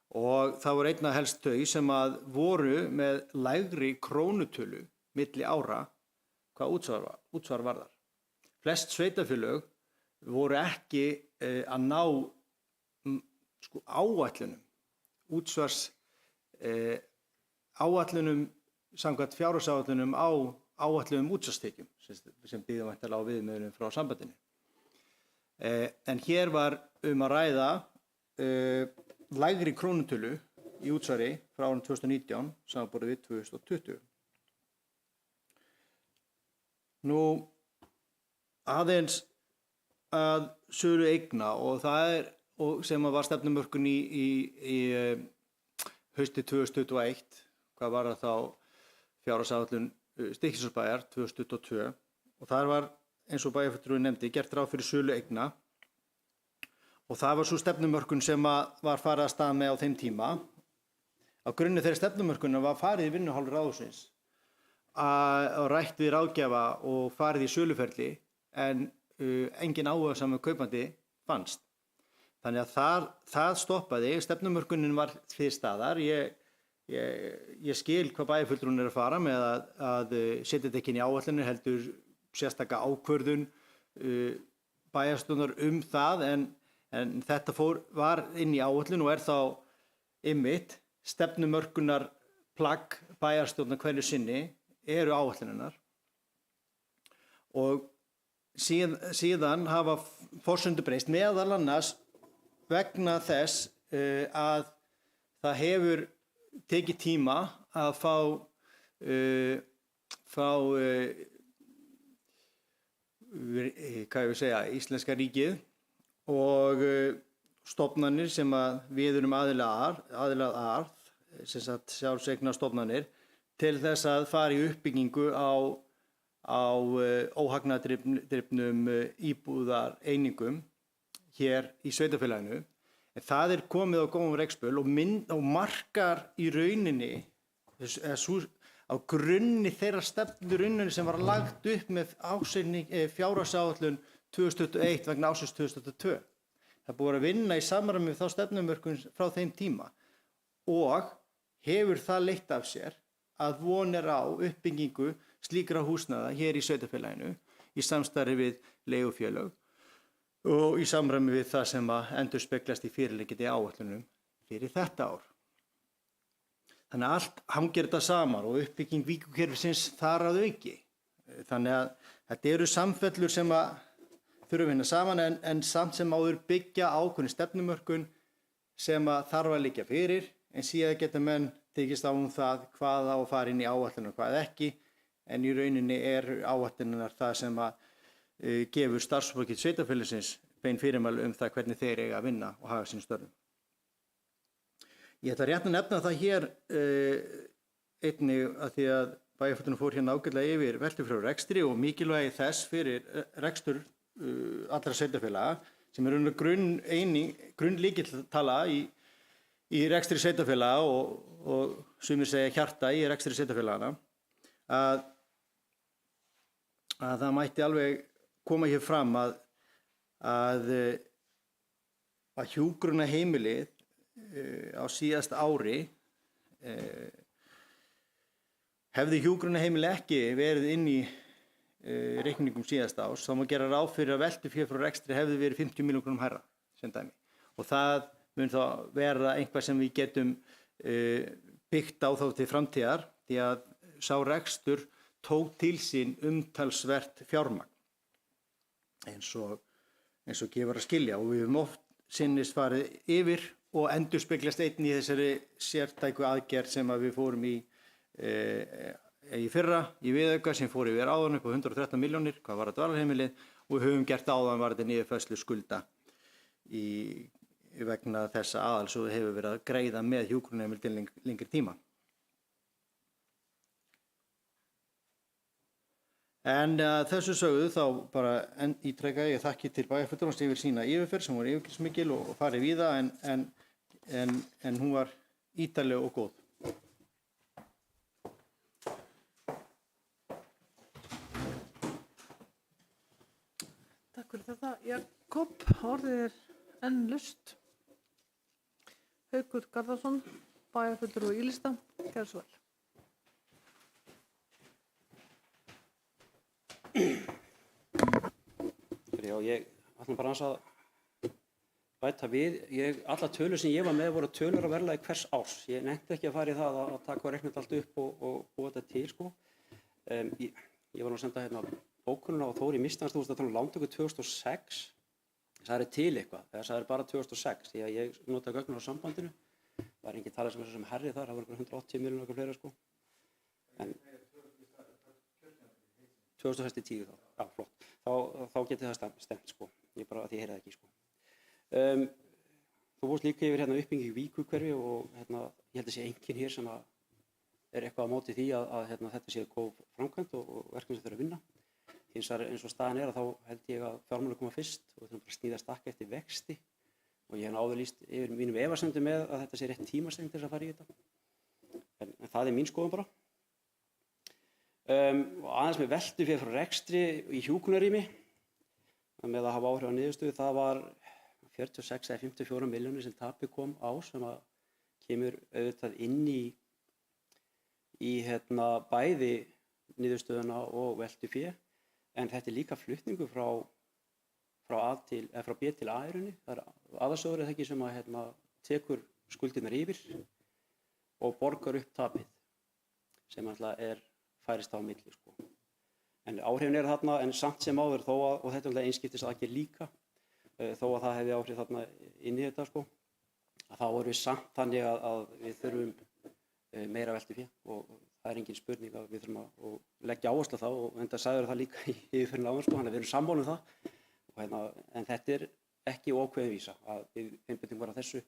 Og það voru einna helst þau sem að voru með lægri krónutölu milli ára hvað útsvar varðar. Flest sveitarfélög voru ekki að ná áætlunum, áætlunum samkvæmt fjárhagsáætlunum á áætlunum útsvarstekjum sem byggðu væntanlega á viðmiðunum frá sambandinu. En hér var að ræða lægri krónutölu í útsvari frá árinu 2019 samanborið við 2020. Nú aðeins að sölu eigna og það og sem var stefnumörkun í hausti 2021, hvað var það þá fjárhagsáætlun Stykkishólmsbæjar 2022 og þar var eins og bæjarfulltrúi nefndi gert ráð fyrir sölu eigna og það var svo stefnumörkun sem var farið af stað með á þeim tíma. Á grunni þeirri stefnumörkunar var farið í vinnuhálf ráðsins og rætt við ráðgjafa og farið í söluferli en engin áhugasamur kaupandi fannst. Þannig að það stoppaði, stefnumörkunin var fyrir staðar. Ég skil hvað bæjarfulltrúin að fara með að setja þetta ekki inn í áætlunir heldur sérstaka ákvörðun bæjarstjórnar það en þetta var inn í áætlun og þá einmitt stefnumörkunar plagg bæjarstjórnar hverju sinni eru áætluninnar og síðan hafa forsendur breyst meðal annars vegna þess að það hefur tekið tíma að fá íslenska ríkið og stofnanir sem við erum aðilar að, sem sagt sjálfseignarstofnanir, til þess að fara í uppbyggingu á óhagnaðardrifnum íbúðareiningum hér í sveitarfélaginu. En það komið á góðum rekspöl og markar í rauninni á grunni þeirra stefnurunni sem var lagt upp með fjárhagsáætlun 2021 vegna ársins 2022. Það búið að vinna í samræmi við þá stefnumörkun frá þeim tíma og hefur það leitt af sér að von á uppbyggingu slíkra húsnæða hér í sveitarfélaginu í samstarfi við leigufélög og í samræmi við það sem endurspeglast í fyrirliggjandi áætlunum fyrir þetta ár. Þannig að allt hangir þetta saman og uppbygging víkukerfisins þar að auki. Þannig að þetta eru samfellur sem þurfa að vinna saman en samt sem áður byggja ákveðin stefnumörkun sem þarf að liggja fyrir en síðan geta menn tekist á það hvað á að fara inn í áætlunum og hvað ekki en í rauninni áætlunar það sem gefur starfsfólki sveitarfélagsins bein fyrirmæli það hvernig þeir eiga að vinna og haga sínum störfum. Ég ætla rétt að nefna það hér einnig að því að bæjarfulltrúinn fór hérna ágætlega yfir veltufrjálsum rekstri og mikilvægi þess fyrir rekstur allra sveitarfélaga sem grunnlykiltala í rekstri sveitarfélaga og sumir segja hjarta í rekstri sveitarfélagana að það mætti alveg koma hér fram að hjúkrunarheimilið á síðasta ári hefði hjúkrunarheimilið ekki verið inn í reikningum síðasta árs þá má gera ráð fyrir að veltufé frá rekstri hefði verið 50 milljónum krónum hærra sem dæmi og það mun þá vera einhvað sem við getum byggt á þá til framtíðar því að sá rekstur tók til sín umtalsvert fjármagn eins og gefur að skilja og við höfum oft sinnist farið yfir og endurspeglast einnig í þessari sértæku aðgerð sem við fórum í fyrra í viðauka sem fór yfir áðan upp á 113 milljónir, hvað var að dvalarheimilið og við höfum gert áðan var þetta niðurfærslu skulda vegna þessa aðals og hefur verið að greiða með hjúkrunarheimili til lengri tíma. En þessu sögðu þá bara ítreka ég þakki til bæjarfulltrúans yfir sína yfirferð sem var yfirgripsmikil og farið víða en hún var ítarleg og góð. Takk fyrir þetta. Jakob, orðið enn laust. Haukur Garðarsson, bæjarfulltrúi Ylista, gerðu svo vel. Já, ég ætlum bara aðeins að bæta við. Alla tölur sem ég var með voru tölur á verðlagi hvers árs. Ég nefndi ekki að fara í það að taka og reikna allt upp og búa þetta til, sko. Ég var nú að senda hérna bókununa og Þóri Mistans, þú veist að tala um lántöku 2006, það til eitthvað, það bara 2006, því að ég nota gögn á sambandinu, það engin talað sem herri þar, það voru 180 milljónir eitthvað fleira sko. En 2010 þá, já flott, þá geti það stemt sko, ég bara að því ég heyrði það ekki sko. Þú fórst líka yfir hérna uppbyggingu í Víkurhverfi og hérna, ég held að sé enginn hér sem eitthvað á móti því að hérna, þetta sé góð framkvæmd og verkefni sem þurfa að vinna. Hins vegar eins og staðan að þá held ég að fjármálin koma fyrst og við þurfum bara að sníða stakka eftir vexti og ég hef áður lýst yfir mínum efasemdum með að þetta sé rétt tímasetning til þess að fara í þetta. En það mín skoðun bara. Og aðeins með veltufé frá rekstri í hjúkrunarrými með að hafa áhrif á niðurstöðu, það var 46 eða 54 milljónir sem tapið kom á sem að kemur auðvitað inn í hérna bæði niðurstöðuna og veltufé. En þetta líka flutningu frá B til A í rauninni. Það aðalsjóður ekki sem að hérna, tekur skuldirnar yfir og borgar upp tapið sem alltaf færist á milli sko. En áhrifin þarna, en samt sem áður þó að, og þetta einskiptis aðgerð líka, þó að það hefði áhrif þarna inn í þetta sko, að þá erum við samt þannig að við þurfum meira veltufé og það engin spurning að við þurfum að leggja áherslu á það og enda sagður það líka í yfirferðinni áðan sko, þannig að við erum sammála það. Og hérna, en þetta ekki ókveðin vísa að við einbeitum bara þessu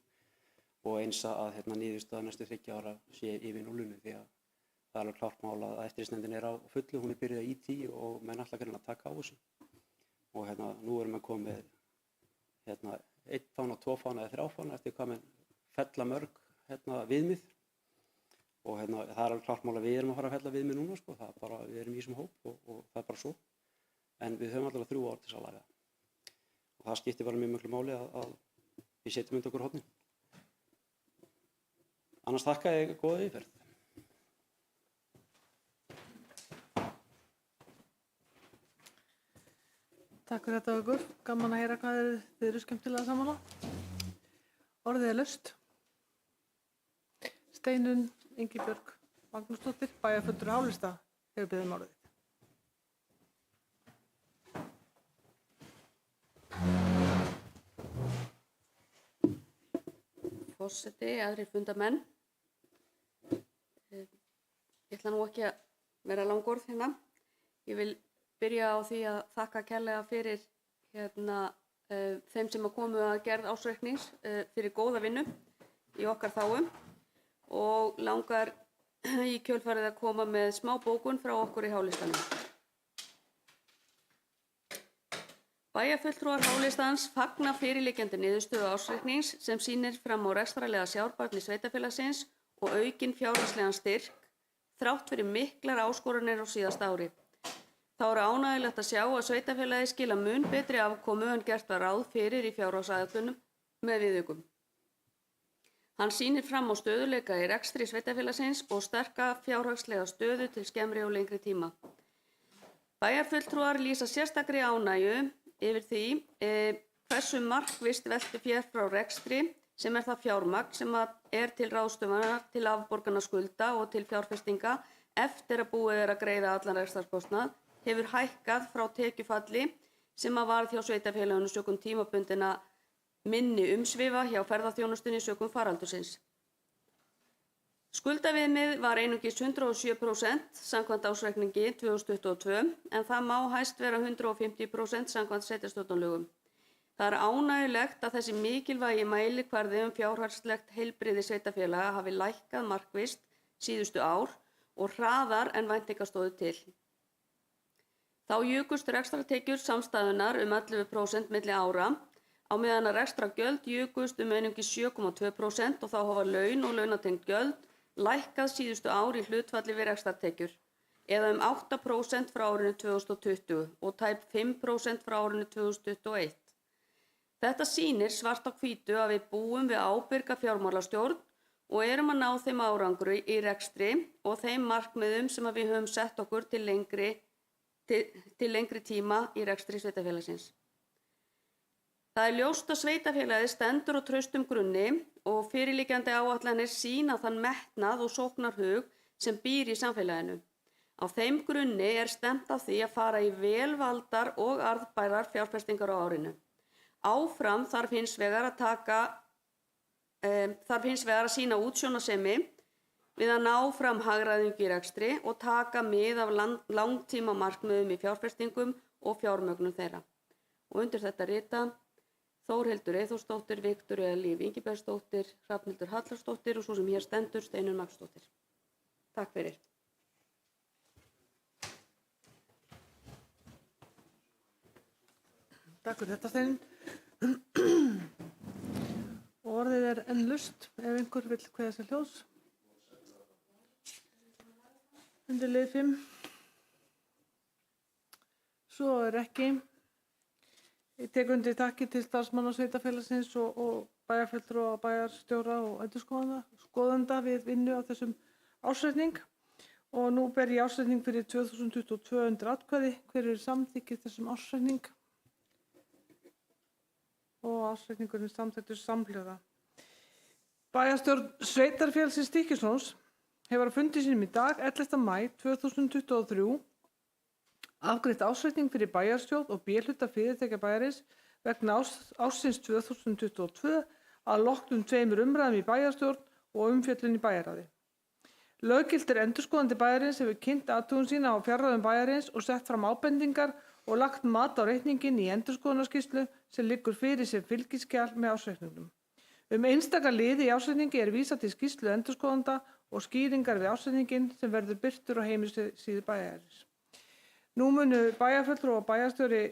og eins að hérna, niðurstaða næstu 30 ára sé yfir núllinu því að það alveg klárt mál að eftirlitsnefndin á fullu, hún byrjuð í tí og menn alltaf að taka á þessu. Og hérna, nú erum við komið með hérna, 1 fána, 2 fána eða 3 fána eftir hvað menn fella mörg hérna, viðmið. Og hérna, það alveg klart mál að við erum að fara að fella viðmið núna, sko. Það bara, við erum í þessum hóp og það bara svo. En við höfum allavega 3 ár til þess að laga. Og það skiptir bara mjög miklu máli að við setjum undir okkur hornin. Annars þakka ég góða yfirferð. Takk fyrir þetta Haukur. Gaman að heyra hvað þið eru skemmtilega sammála. Orðið laust. Steinunn Ingibjörg Magnúsdóttir, bæjarfulltrúi Hálista, hefur beðið orðið. Forseti, aðrir fundamenn. Ég ætla nú ekki að vera langorð hérna. Ég vil byrja á því að þakka kærlega fyrir þeim sem komu að gerð ársreiknings fyrir góða vinnu í okkar þáum og langar í kjölfarið að koma með smá bókun frá okkur í Hálistanum. Bæjarfulltrúar Hálistans fagna fyrirliggjandi niðurstöðu ársreiknings sem sýnir fram á rekstrarlega sjálfbærni sveitarfélagsins og aukinn fjárhagslegan styrk þrátt fyrir miklar áskoranir á síðasta ári. Þá ánægjulegt að sjá að sveitarfélagið skila mun betri afkomu en gert var ráð fyrir í fjárhagsáætlunum með viðaukum. Hann sýnir fram á stöðugleika í rekstri sveitarfélagsins og sterka fjárhagslega stöðu til skemmri og lengri tíma. Bæjarfulltrúar lýsa sérstakri ánægju yfir því hversu markvisst veltufé frá rekstri sem það fjármagn sem til ráðstöfunar til afborgana skulda og til fjárfestinga eftir að búið að greiða allan rekstrarkostnað hefur hækkað frá tekjufalli sem varð hjá sveitarfélaginu sökum tímabundinna minni umsvifa hjá ferðaþjónustunni sökum faraldursins. Skuldaviðmið var einungis 107% samkvæmt ársreikningi 2022 en það má hæst vera 150% samkvæmt sveitarstjórnarlögum. Það ánægjulegt að þessi mikilvægi mælikvarði fjárhagslegt heilbrigði sveitarfélaga hafi lækkað markvisst síðustu ár og hraðar en væntingar stóðu til. Þá jukust rekstrartekjur samstæðunnar 11% milli ára, á meðan að rekstrargjöld jukust einungis 7,2% og þá hafa laun og launatengd gjöld lækkað síðustu ár í hlutfalli við rekstrartekjur, eða 8% frá árinu 2020 og tæp 5% frá árinu 2021. Þetta sýnir svart á hvítu að við búum við ábyrga fjármálastjórn og erum að ná þeim árangri í rekstri og þeim markmiðum sem við höfum sett okkur til lengri tíma í rekstri sveitarfélagsins. Það ljóst að sveitarfélagið stendur á traustum grunni og fyrirliggjandi áætlanir sýna þann metnað og sóknarhug sem býr í samfélaginu. Á þeim grunni stefnt að því að fara í vel valdar og arðbærar fjárfestingar á árinu. Áfram þarf hins vegar að sýna útsjónarsemi við að ná fram hagræðingu í rekstri og taka mið af langtíma markmiðum í fjárfestingum og fjármögnun þeirra. Og undir þetta rita Þórhildur Eyþórsdóttir, Viktoría Líf Ingibergsdóttir, Hrafnhildur Hallarsdóttir og svo sem hér stendur Steinunn Magnúsdóttir. Takk fyrir. Takk fyrir þetta, Steinunn. Orðið er enn laust ef einhver vill kveðja sér hljóðs. Undir lið 5. Svo er ekki. Ég tek undir þakkir til starfsmanna sveitarfélagsins og bæjarfulltrúa og bæjarstjóra og endurskoðenda við vinnu á þessum ársreikning. Og nú ber ég ársreikning fyrir 2022 undir atkvæði. Hver er samþykkið þessum ársreikning? Og ársreikningurinn samþykktur samhljóða. Bæjarstjórn sveitarfélagsins Stykkishólms hefur á fundi sínum í dag, 11. maí 2023, afgreitt ársreikning fyrir bæjarstjórn og B-hluta fyrirtækja bæjarins vegna ársins 2022 að loknum 2 umræðum í bæjarstjórn og umfjöllun í bæjarráði. Löggiltur endurskoðandi bæjarins hefur kynnt athugun sína á fjárráðum bæjarins og sett fram ábendingar og lagt mat á reikninginn í endurskoðunarskýrslu sem liggur fyrir sem fylgiskjal með ársreikningnum. Einstaka liði í ársreikningi er vísað til skýrslu endurskoðanda og skýringar við ársreikninginn sem verður birtur á heimasíðu bæjarins. Nú munu bæjarfulltrúi og bæjarstjóri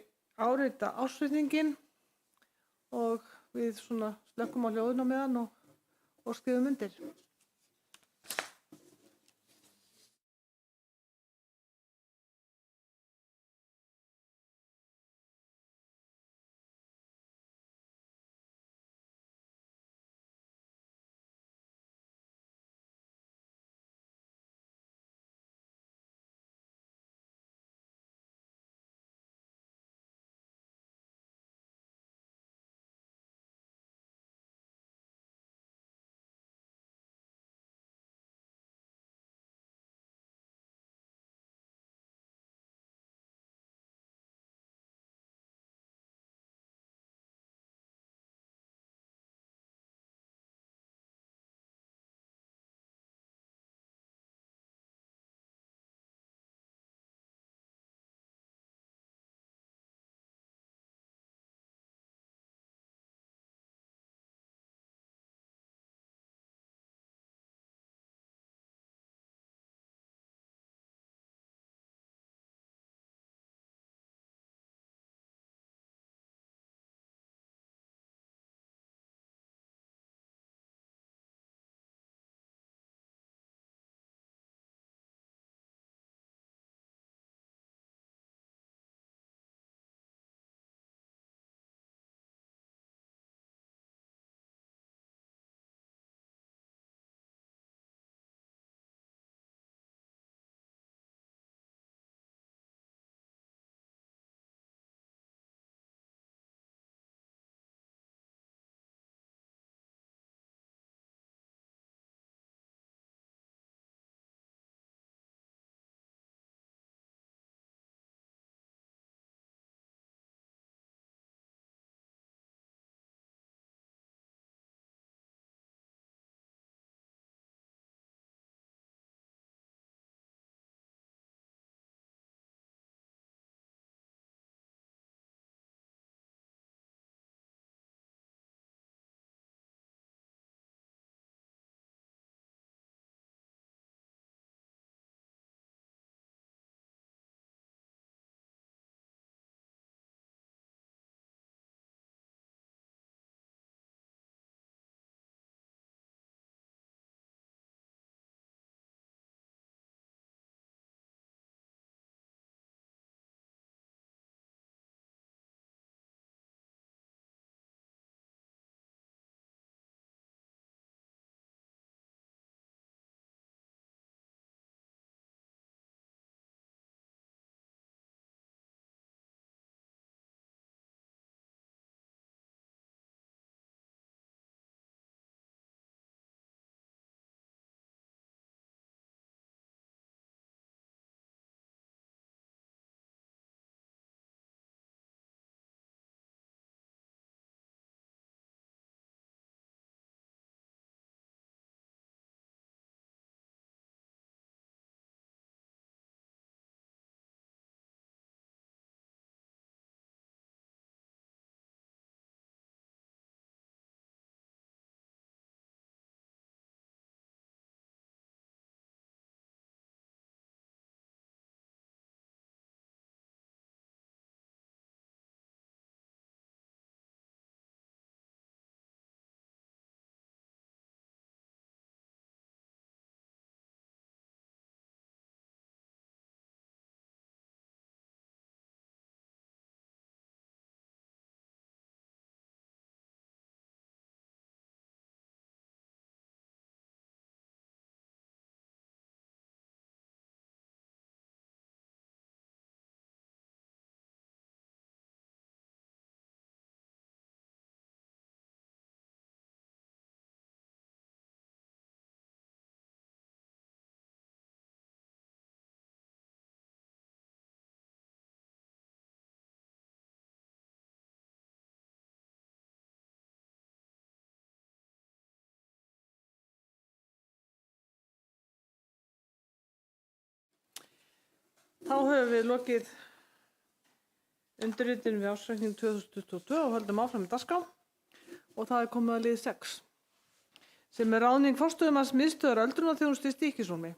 árita ársreikninginn og við slökkum á hljóðinu á meðan og skrifum undir. Þá höfum við lokið undirritun við ársreikning 2022 og höldum áfram með dagskrá og það er komið að lið 6 sem er ráðning forstöðumanns miðstöðvar öldrunarþjónustu í Stykkishólmi.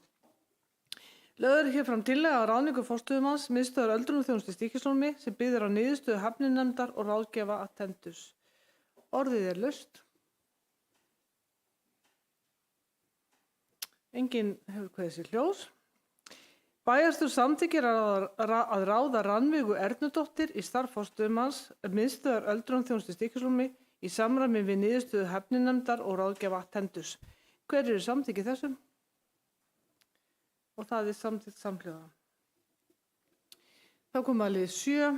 Lögð er hér fram tillaga að ráðningu forstöðumanns miðstöðvar öldrunarþjónustu í Stykkishólmi sem byggðir á niðurstöðu hæfninefndar og ráðgjafa Attendus. Orðið er laust. Enginn hefur kveðið sér hljóðs. Bæjarstjórn samþykkir að ráða Rannveigu Ernudóttur í starf forstöðumanns miðstöðvar öldrunarþjónustu í Stykkishólmi í samræmi við niðurstöðu hæfninefndar og ráðgjafa Attendus. Hver eru samþykki þessum? Og það er samþykkt samhljóða. Þá komum að lið 7,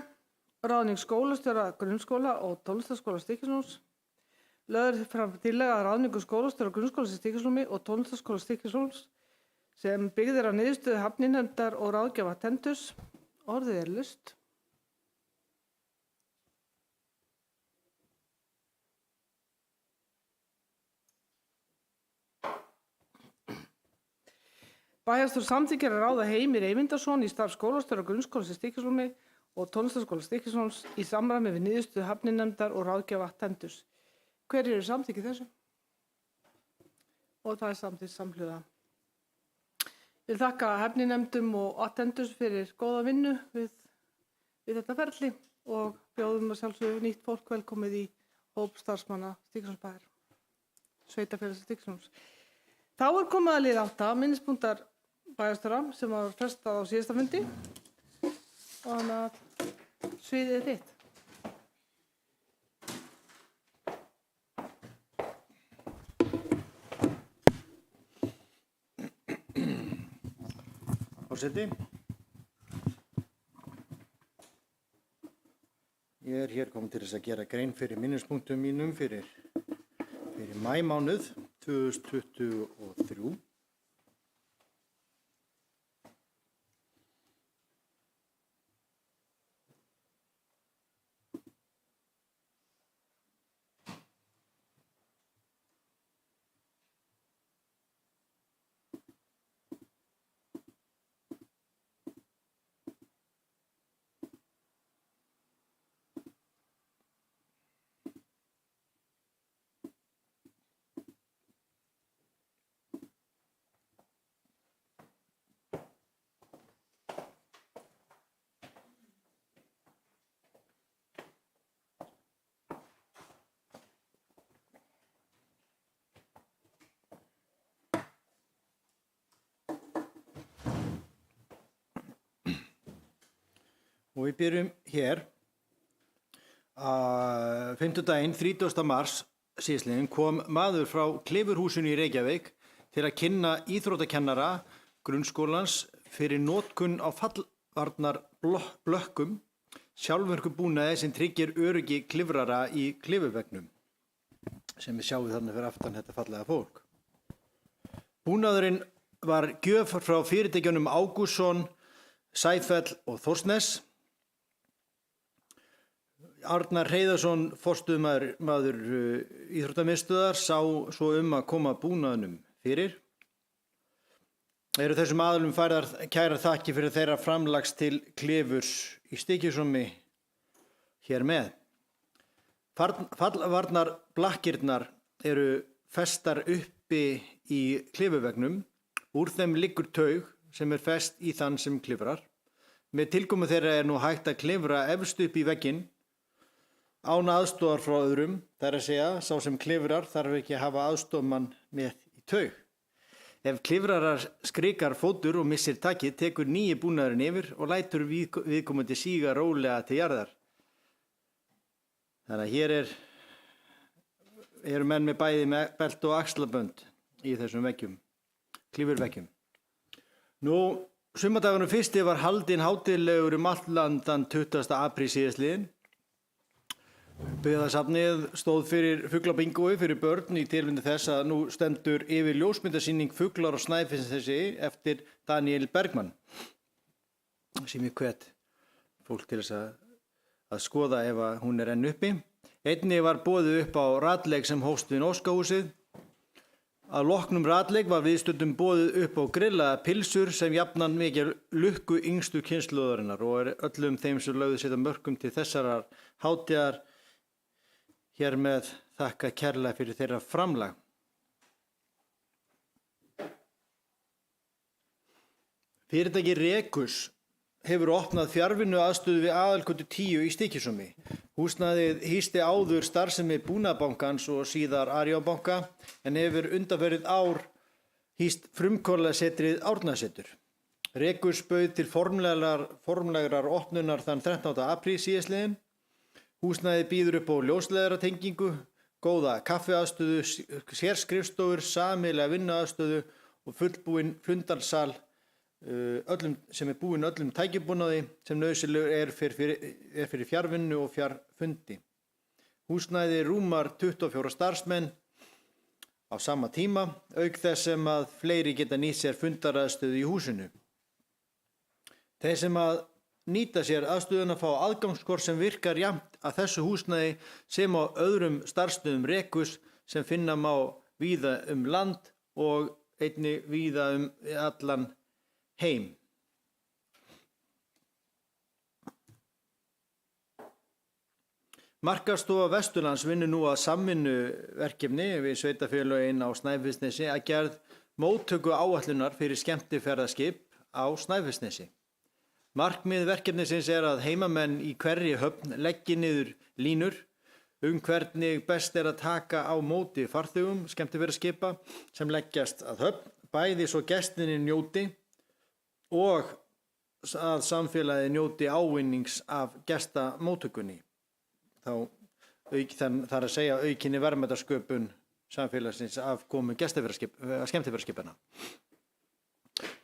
ráðning skólastjóra grunnskóla og tónlistarskóla Stykkishólms. Lögð er fram tillaga að ráðningu skólastjóra grunnskóla í Stykkishólmi og tónlistarskóla Stykkishólms sem byggðir á niðurstöðu hæfninefndar og ráðgjafa Attendus. Orðið er laust. Bæjarstjórn samþykkir að ráða Heimir Eyvindarson í starf skólastjóra grunnskóla í Stykkishólmi og tónlistarskóla Stykkishólms í samræmi við niðurstöðu hæfninefndar og ráðgjafa Attendus. Hver eru samþykki þessu? Og það er samþykkt samhljóða. Ég vil þakka hæfninefndum og Attendus fyrir góða vinnu við þetta ferli og bjóðum að sjálfsögðu nýtt fólk velkomið í hóp starfsmanna Stykkishólmsbæjar, sveitarfélags Stykkishólms. Þá er komið að lið 8, minnispunktar bæjarstjóra sem var frestað á síðasta fundi og þannig að sviðið er þitt. Forseti. Ég er hér komin til þess að gera grein fyrir minnispunktum mínum fyrir maímánuð 2023. Og við byrjum hér að fimmtudaginn 30. mars síðastliðinn kom maður frá Klifurhúsinu í Reykjavík til að kynna íþróttakennara grunnskólans fyrir notkun á fallvarnarblökkum, sjálfvirkum búnaði sem tryggir öryggi klifrara í klifurveggnum, sem við sjáum þarna fyrir aftan þetta fallega fólk. Búnaðurinn var gjöf frá fyrirtækjunum Ágústsson, Sæfell og Þórsnes. Arnar Hreiðarsson, forstöðumaður íþróttamiðstöðvar, sá svo að koma búnaðinum fyrir. Eru þessum aðilum færðar kærar þakkir fyrir þeirra framlags til klifurs í Stykkishólmi hér með. Fallvarnarblakkirnar eru festar uppi í klifurveggnum. Úr þeim liggur taug sem er fest í þann sem klifrar. Með tilkomu þeirra er nú hægt að klifra efst upp í vegginn án aðstoðar frá öðrum, það er að segja, sá sem klifrar þarf ekki að hafa aðstoðmann með í taug. Ef klifrarar skrikar fótur og missir takið, tekur nýji búnaðurinn yfir og lætur viðkomandi síga rólega til jarðar. Þannig að hér eru menn með bæði með belt og axlabönd í þessum veggjum, klifurveggjum. Nú, sumardagurinn fyrsti var haldinn hátíðlegur allt land þann 20. apríl síðastliðinn. Byggðasafnið stóð fyrir fuglabingói fyrir börn í tilefni þess að nú stendur yfir ljósmyndasýning Fuglar á Snæfellsnesi eftir Daniel Bergmann, sem ég hvet fólk til þess að skoða ef hún er enn uppi. Einnig var boðið upp á ratleik sem hófst við Norskahúsið Að loknum ratleik var viðstöddum boðið upp á grillaða pylsur sem jafnan mikið lukku yngstu kynslóðarinnar og er öllum þeim sem lögðu sitt af mörkum til þessarar hátíðar hér með þakka kærlega fyrir þeirra framlag. Fyrirtæki Rekus hefur opnað fjarvinnu aðstöðu við Aðalgötu 10 í Stykkishólmi. Húsnæðið hýsti áður starfsemi Búnaðarbankans og síðar Arionbanka en hefur undanfarið ár hýst frumkvöðlasetrið Árnasetur. Rekus bauð til formlegrar opnunar þann 13. apríl síðastliðinn. Húsnæðið býður upp á ljósleiðaratengingu, góða kaffiaðstöðu, sérskrifstofur, sameiginlega vinnuaðstöðu og fullbúinn fundarsal sem er búinn öllum tækjabúnaði sem nauðsynlegur er fyrir fjarvinnu og fjarfundi. Húsnæði rúmar 24 starfsmenn á sama tíma, auk þess sem að fleiri geta nýtt sér fundaraðstöðu í húsinu. Þeir sem að nýta sér aðstöðuna fá aðgangskort sem virkar jafnt að þessu húsnæði sem á öðrum starfsstöðum Rekus sem finna má víða land og einnig víða allan heim. Markaðsstofa Vesturlands vinnur nú að samvinnuverkefni við sveitarfélögin á Snæfellsnesi að gerð móttöku áætlunar fyrir skemmtiferðaskip á Snæfellsnesi. Markmið verkefnisins er að heimamenn í hverri höfn leggi niður línur hvernig best er að taka á móti farþegum skemmtiferðaskipa sem leggjast að höfn, bæði svo gestinni njóti og að samfélagið njóti ávinnings af gestamóttökunni. Það er að segja aukinni verðmætasköpun samfélagsins af komu skemmtiferðaskipanna.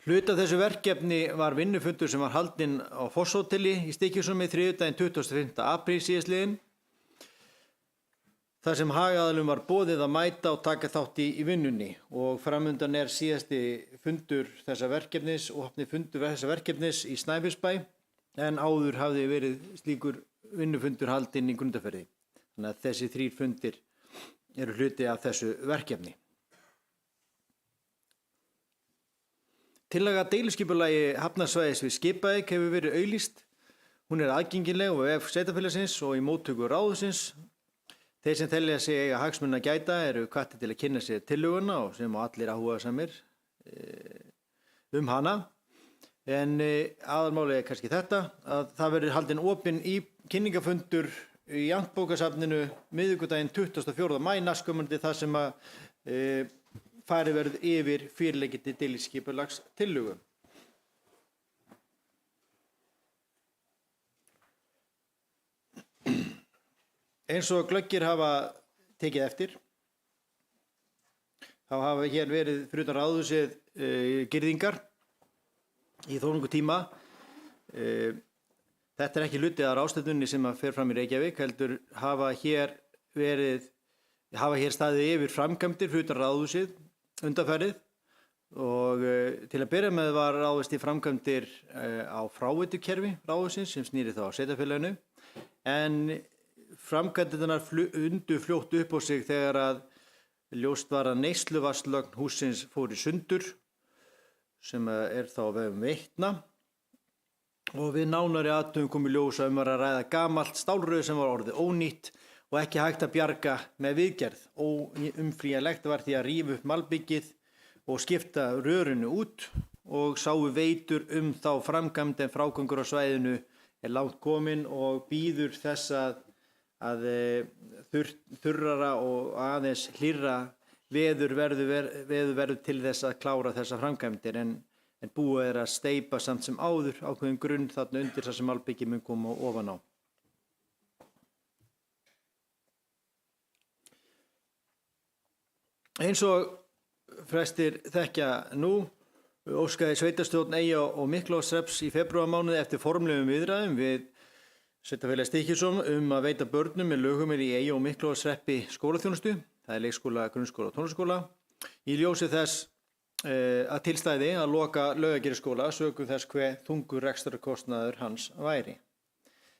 Hluti af þessu verkefni var vinnufundur sem var haldinn á Fosshóteli í Stykkishólmi þriðjudaginn 25. apríl síðastliðinn. Þar sem hagaðalum var boðið að mæta og taka þátt í vinnunni og framundan er síðasti fundur þessa verkefnis og opni fundur þessa verkefnis í Snæfellsbæ en áður hafði verið slíkur vinnufundur haldinn í Grundarfirði. Þannig að þessi 3 fundir eru hluti af þessu verkefni. Tillaga deiliskipulagi hafnarsvæðis við Skipavík hefur verið auglýst. Hún er aðgengileg á vef sveitarfélagsins og í móttöku ráðsins. Þeir sem telja sig eiga hagsmuna að gæta eru hvattir til að kynna sér tillöguna og sem á allir áhugasamir hana. En aðalmálið er kannski þetta, að það verður haldinn opinn í kynningafundur í Amtbókasafninu miðvikudaginn 24. maí næstkomandi þar sem að farið verður yfir fyrirliggjandi deiliskipulagstillögu. Eins og glöggir hafa tekið eftir, þá hafa hér verið fyrir utan ráðhúsið girðingar í þó nokkurn tíma. Þetta er ekki hluti af ráðstefnunni sem fer fram í Reykjavík, heldur hafa hér staðið yfir framkvæmdir fyrir utan ráðhúsið undanfarið og til að byrja með var ráðist í framkvæmdir á fráveitukerfi ráðhúsins sem snýri þá á sveitarfélaginu en framkvæmdirnar undu fljótt upp á sig þegar að ljóst var að neysluvatnslögn hússins fór í sundur sem er þá á vegum Veitna og við nánari athugun kom í ljós að var að ræða gamalt stálrör sem var orðið ónýtt og ekki hægt að bjarga með viðgerð. Óumflýjanlegt var því að rífa upp malbyggið og skipta rörinu út og sáu veitur þá framkvæmd en frágangur á svæðinu er langt kominn og býður þess að þurrara og aðeins hlýrra veður verður til þess að klára þessa framkvæmdir en búið er að steypa samt sem áður ákveðin grunn þarna undir þar sem malbyggi mun koma ofan á. Eins og flestir þekkja nú óskaði sveitarstjórn Eyja og Miklaholtshrepps í febrúarmánuði eftir formlegum viðræðum við Sveitarfélagið Stykkishólm að veita börnum með lögheimili í Eyja og Miklaholtshreppi skólaþjónustu, það er leikskóla, grunnskóla og tónlistarskóla, í ljósi þess að tilstæði að loka Laugagerðisskóla sökum þess hve þungur rekstrarkostnaður hans væri.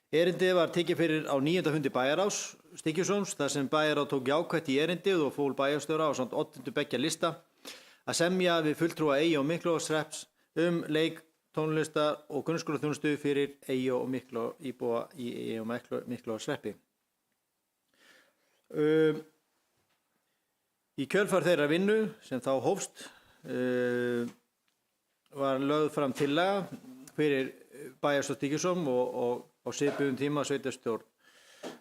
Erindið var tekið fyrir á 9. fundi bæjarráðs Stykkishólms þar sem bæjarráð tók jákvætt í erindið og fól bæjarstjóra og samt oddvita beggja lista að semja við fulltrúa Eyja og Miklahólshrepps leik, tónlistar og grunnskólaþjónustu fyrir Eyja og íbúa í Eyja og Miklahólshreppi. Í kjölfar þeirra vinnu sem þá hófst var lögð fram tillaga fyrir bæjarstjórn Stykkishólms og á svipuðum tíma sveitarstjórn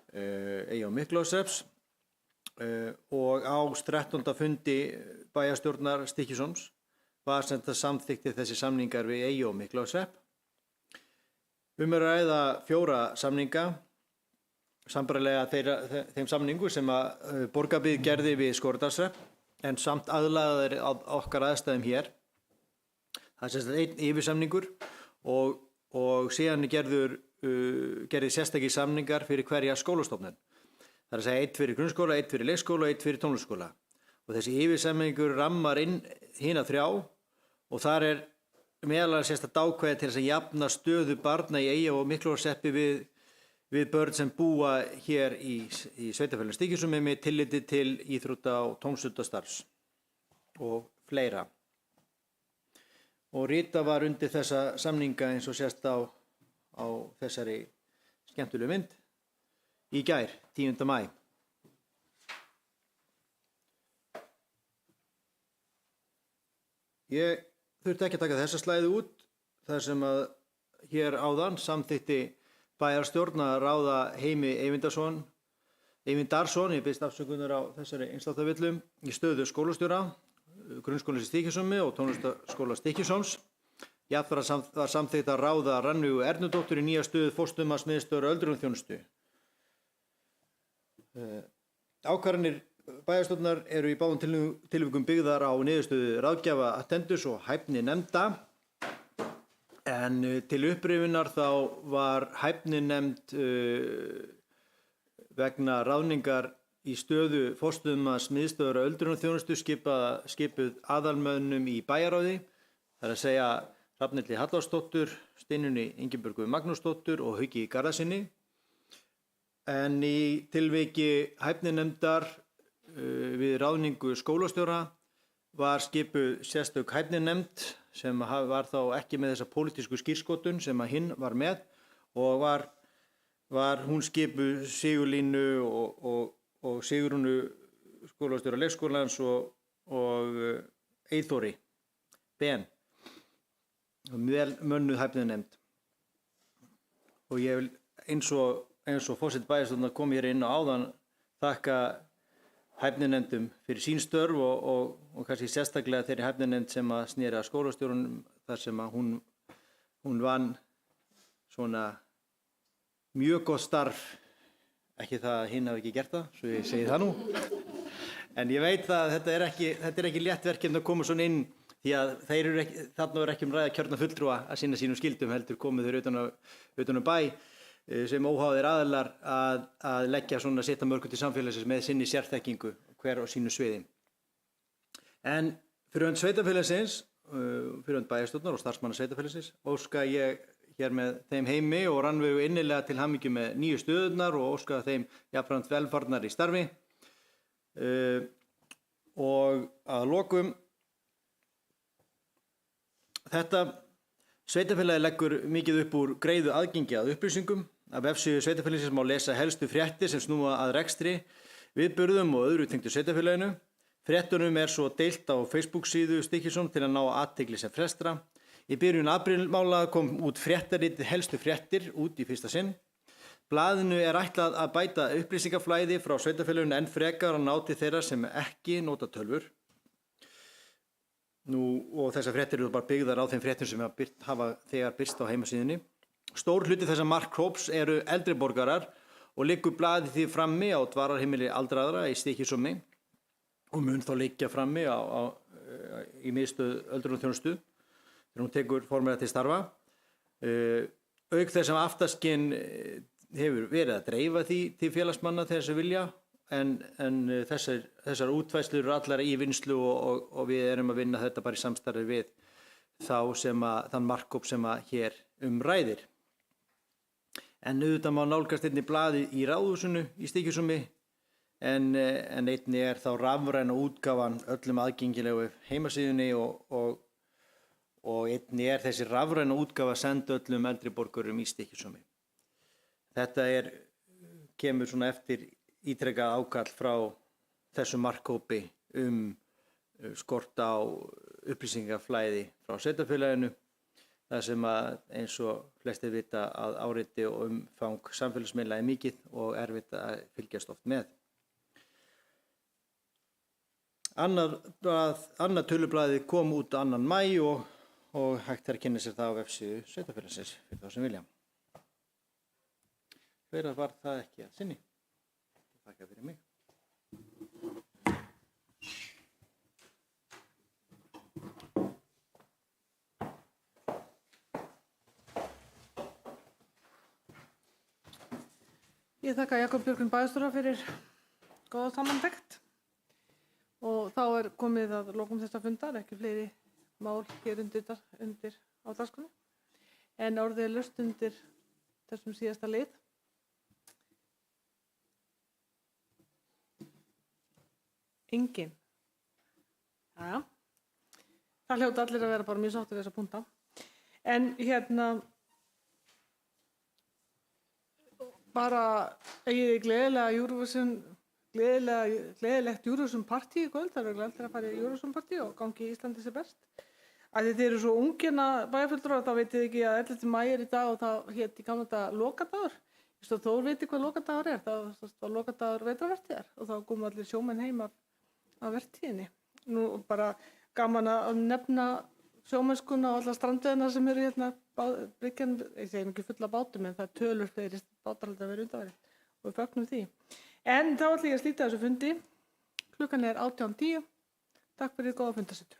Eyja og Miklahólshrepps og á 13. fundi bæjarstjórnar Stykkishólms var sem það samþykkti þessi samningar við Eyja og Miklahólshrepp. Er að ræða 4 samninga, sambærilega þeim samningu sem að Borgarbyggð gerði við Skorradalshrepp, en samt aðlagaðir okkar aðstæðum hér. Það er sem sagt einn yfirsamningur og síðan gerði sérstakir samningar fyrir hverja skólastofnun. Það er að segja 1 fyrir grunnskóla, 1 fyrir leikskóla og 1 fyrir tónlistarskóla. Og þessi yfirsamningur rammar inn hina 3 og þar er meðal annars sérstakt ákvæði til þess að jafna stöðu barna í Eyja og Miklahólshreppi við börn sem búa hér í sveitarfélaginu Stykkishólmi með tilliti til íþrótta- og tómstundastarfs og fleira. Og rita var undir þessa samninga eins og sést á þessari skemmtilegu mynd í gær, 10. maí. Ég þurfti ekki að taka þessa slæði út þar sem að hér áðan samþykkti bæjarstjórn að ráða Heimi Eyvindarsson, ég biðst afsökunar á þessari einsláttarvillum, í stöðu skólastjóra, grunnskólans í Stykkishólmi og tónlistarskóla Stykkishólms. Jafnframt var samþykkt að ráða Rannveigu Ernudóttur í nýja stöðu forstuðmanns miðstöðvar öldrunarþjónustu. Ákvarðanir bæjarstjórnar eru í báðum tilvikum byggðar á niðurstöðu ráðgjafa attendus og hæfni nefnda, en til upprifjunar þá var hæfni nefnd vegna ráðningar í stöðu forstöðumanns miðstöðvar öldrunarþjónustu skipuð aðalmönnum í bæjarráði, það er að segja Hrafnhildi Hallvarðsdóttur, Steinunni Ingibjörgu Magnúsdóttur og Hauki Garðarssyni. En í tilviki hæfninefndar við ráðningu skólastjóra var skipuð sérstök hæfninefnd sem var þá ekki með þessa pólitísku skírskotun sem að hinn var með og var hún skipuð Sigurlínu og Sigrúnu skólastjóra leikskólans og Eyþóri Ben, vel mönnuð hæfninefnd. Og ég vil eins og forseti bæjarstjórnar kom hér inn á áðan þakka hæfninefndum fyrir sín störf og kannski sérstaklega þeirri hæfninefnd sem að sneri að skólastjórunum þar sem að hún vann svona mjög gott starf, ekki það að hinn hafi ekki gert það, svo ég segi það nú. En ég veit að þetta er ekki létt verkefni að koma svona inn því að þarna er ekki ræða kjörna fulltrúa að sinna sínum skildum, heldur komið þeir utan bæ sem óháðir aðilar að leggja svona sitt að mörgu til samfélagsins með sinni sérþekkingu hver á sínu sviði. En fyrir hönd sveitarfélagsins, fyrir hönd bæjarstjórnar og starfsmanna sveitarfélagsins óska ég hér með þeim Heimi og Rannveigu innilega til hamingju með nýju stöðurnar og óska þeim jafnframt velfarnar í starfi. Og að lokum, þetta sveitarfélagi leggur mikið upp úr greiðu aðgengi að upplýsingum. Af vefsíðu sveitarfélagsins má lesa helstu fréttir sem snúa að rekstri, viðburðum og öðru tengdu sveitarfélaginu. Fréttunum svo deilt á Facebook-síðu Stykkishólms til að ná athygli sem flestra. Í byrjun aprílmánaðar kom út fréttaritið helstu fréttir út í fyrsta sinn. Blaðinu ætlað að bæta upplýsingaflæði frá sveitarfélaginu enn frekar að ná til þeirra sem ekki nota tölvur. Og þessar fréttir eru bara byggðar á þeim fréttum sem hafa þegar birst á heimasíðunni. Stór hluti þessa markhóps eru eldri borgarar og liggur blaðið því frammi á dvalarheimili aldraðra í Stykkishólmi og mun þá liggja frammi í miðstöð öldrunarþjónustu þegar hún tekur formlega til starfa. Auk þess að aftaskinn hefur verið að dreifa því til félagsmanna þegar sem vilja, en þessar útfærslur eru allar í vinnslu og við erum að vinna þetta bara í samstarfi við þann markhóp sem hér ræðir. En auðvitað má nálgast einnig blaðið í Ráðhúsinu í Stykkishólmi en einnig er þá rafræna útgáfan öllum aðgengilegu heimasíðunni og einnig er þessi rafræna útgáfa send öllum eldri borgurum í Stykkishólmi. Þetta kemur svona eftir ítrekað ákall frá þessum markhópi skort á upplýsingaflæði frá sveitarfélaginu. Það sem eins og flestir vita að áreiti og umfang samfélagsmiðla er mikið og erfitt að fylgjast oft með. Annað tölublaðið kom út 2. maí og hægt að kynna sér það á vefsíðu sveitarfélagsins fyrir þá sem vilja. Fleira var það ekki að sinni. Þakka fyrir mig. Ég þakka Jakob Björgvin bæjarstjóra fyrir góða samantekt og þá er komið að lokum þessa fundar, ekki fleiri mál hér undir á dagskránni en orðið er laust undir þessum síðasta lið. Engin. Jæja. Það hljóta allir að vera bara mjög sáttir þessa punta. En bara eigið gleðilegt Eurovision partí í kvöld. Það eru allir að fara í Eurovision partí og gangi Íslandi sér best. Þið eru svo ungina bæjarfulltrúar, þá vitið ekki að 11. maí er í dag og það hét í gamla daga lokadagur. Þó viti hvað lokadagur er, það var lokadagur vetrarvertíðar og þá komu allir sjómenn heim af vertíðinni. Nú bara gaman að nefna sjómennskuna og alla strandveiðina sem eru bryggjan, ég segi ekki fulla bátum en það er tölur fleiri bátar að vera undanfarið og við fögnum því. En þá ætla ég að slíta þessu fundi. Klukkan er 18:10. Takk fyrir góða fundarsetu.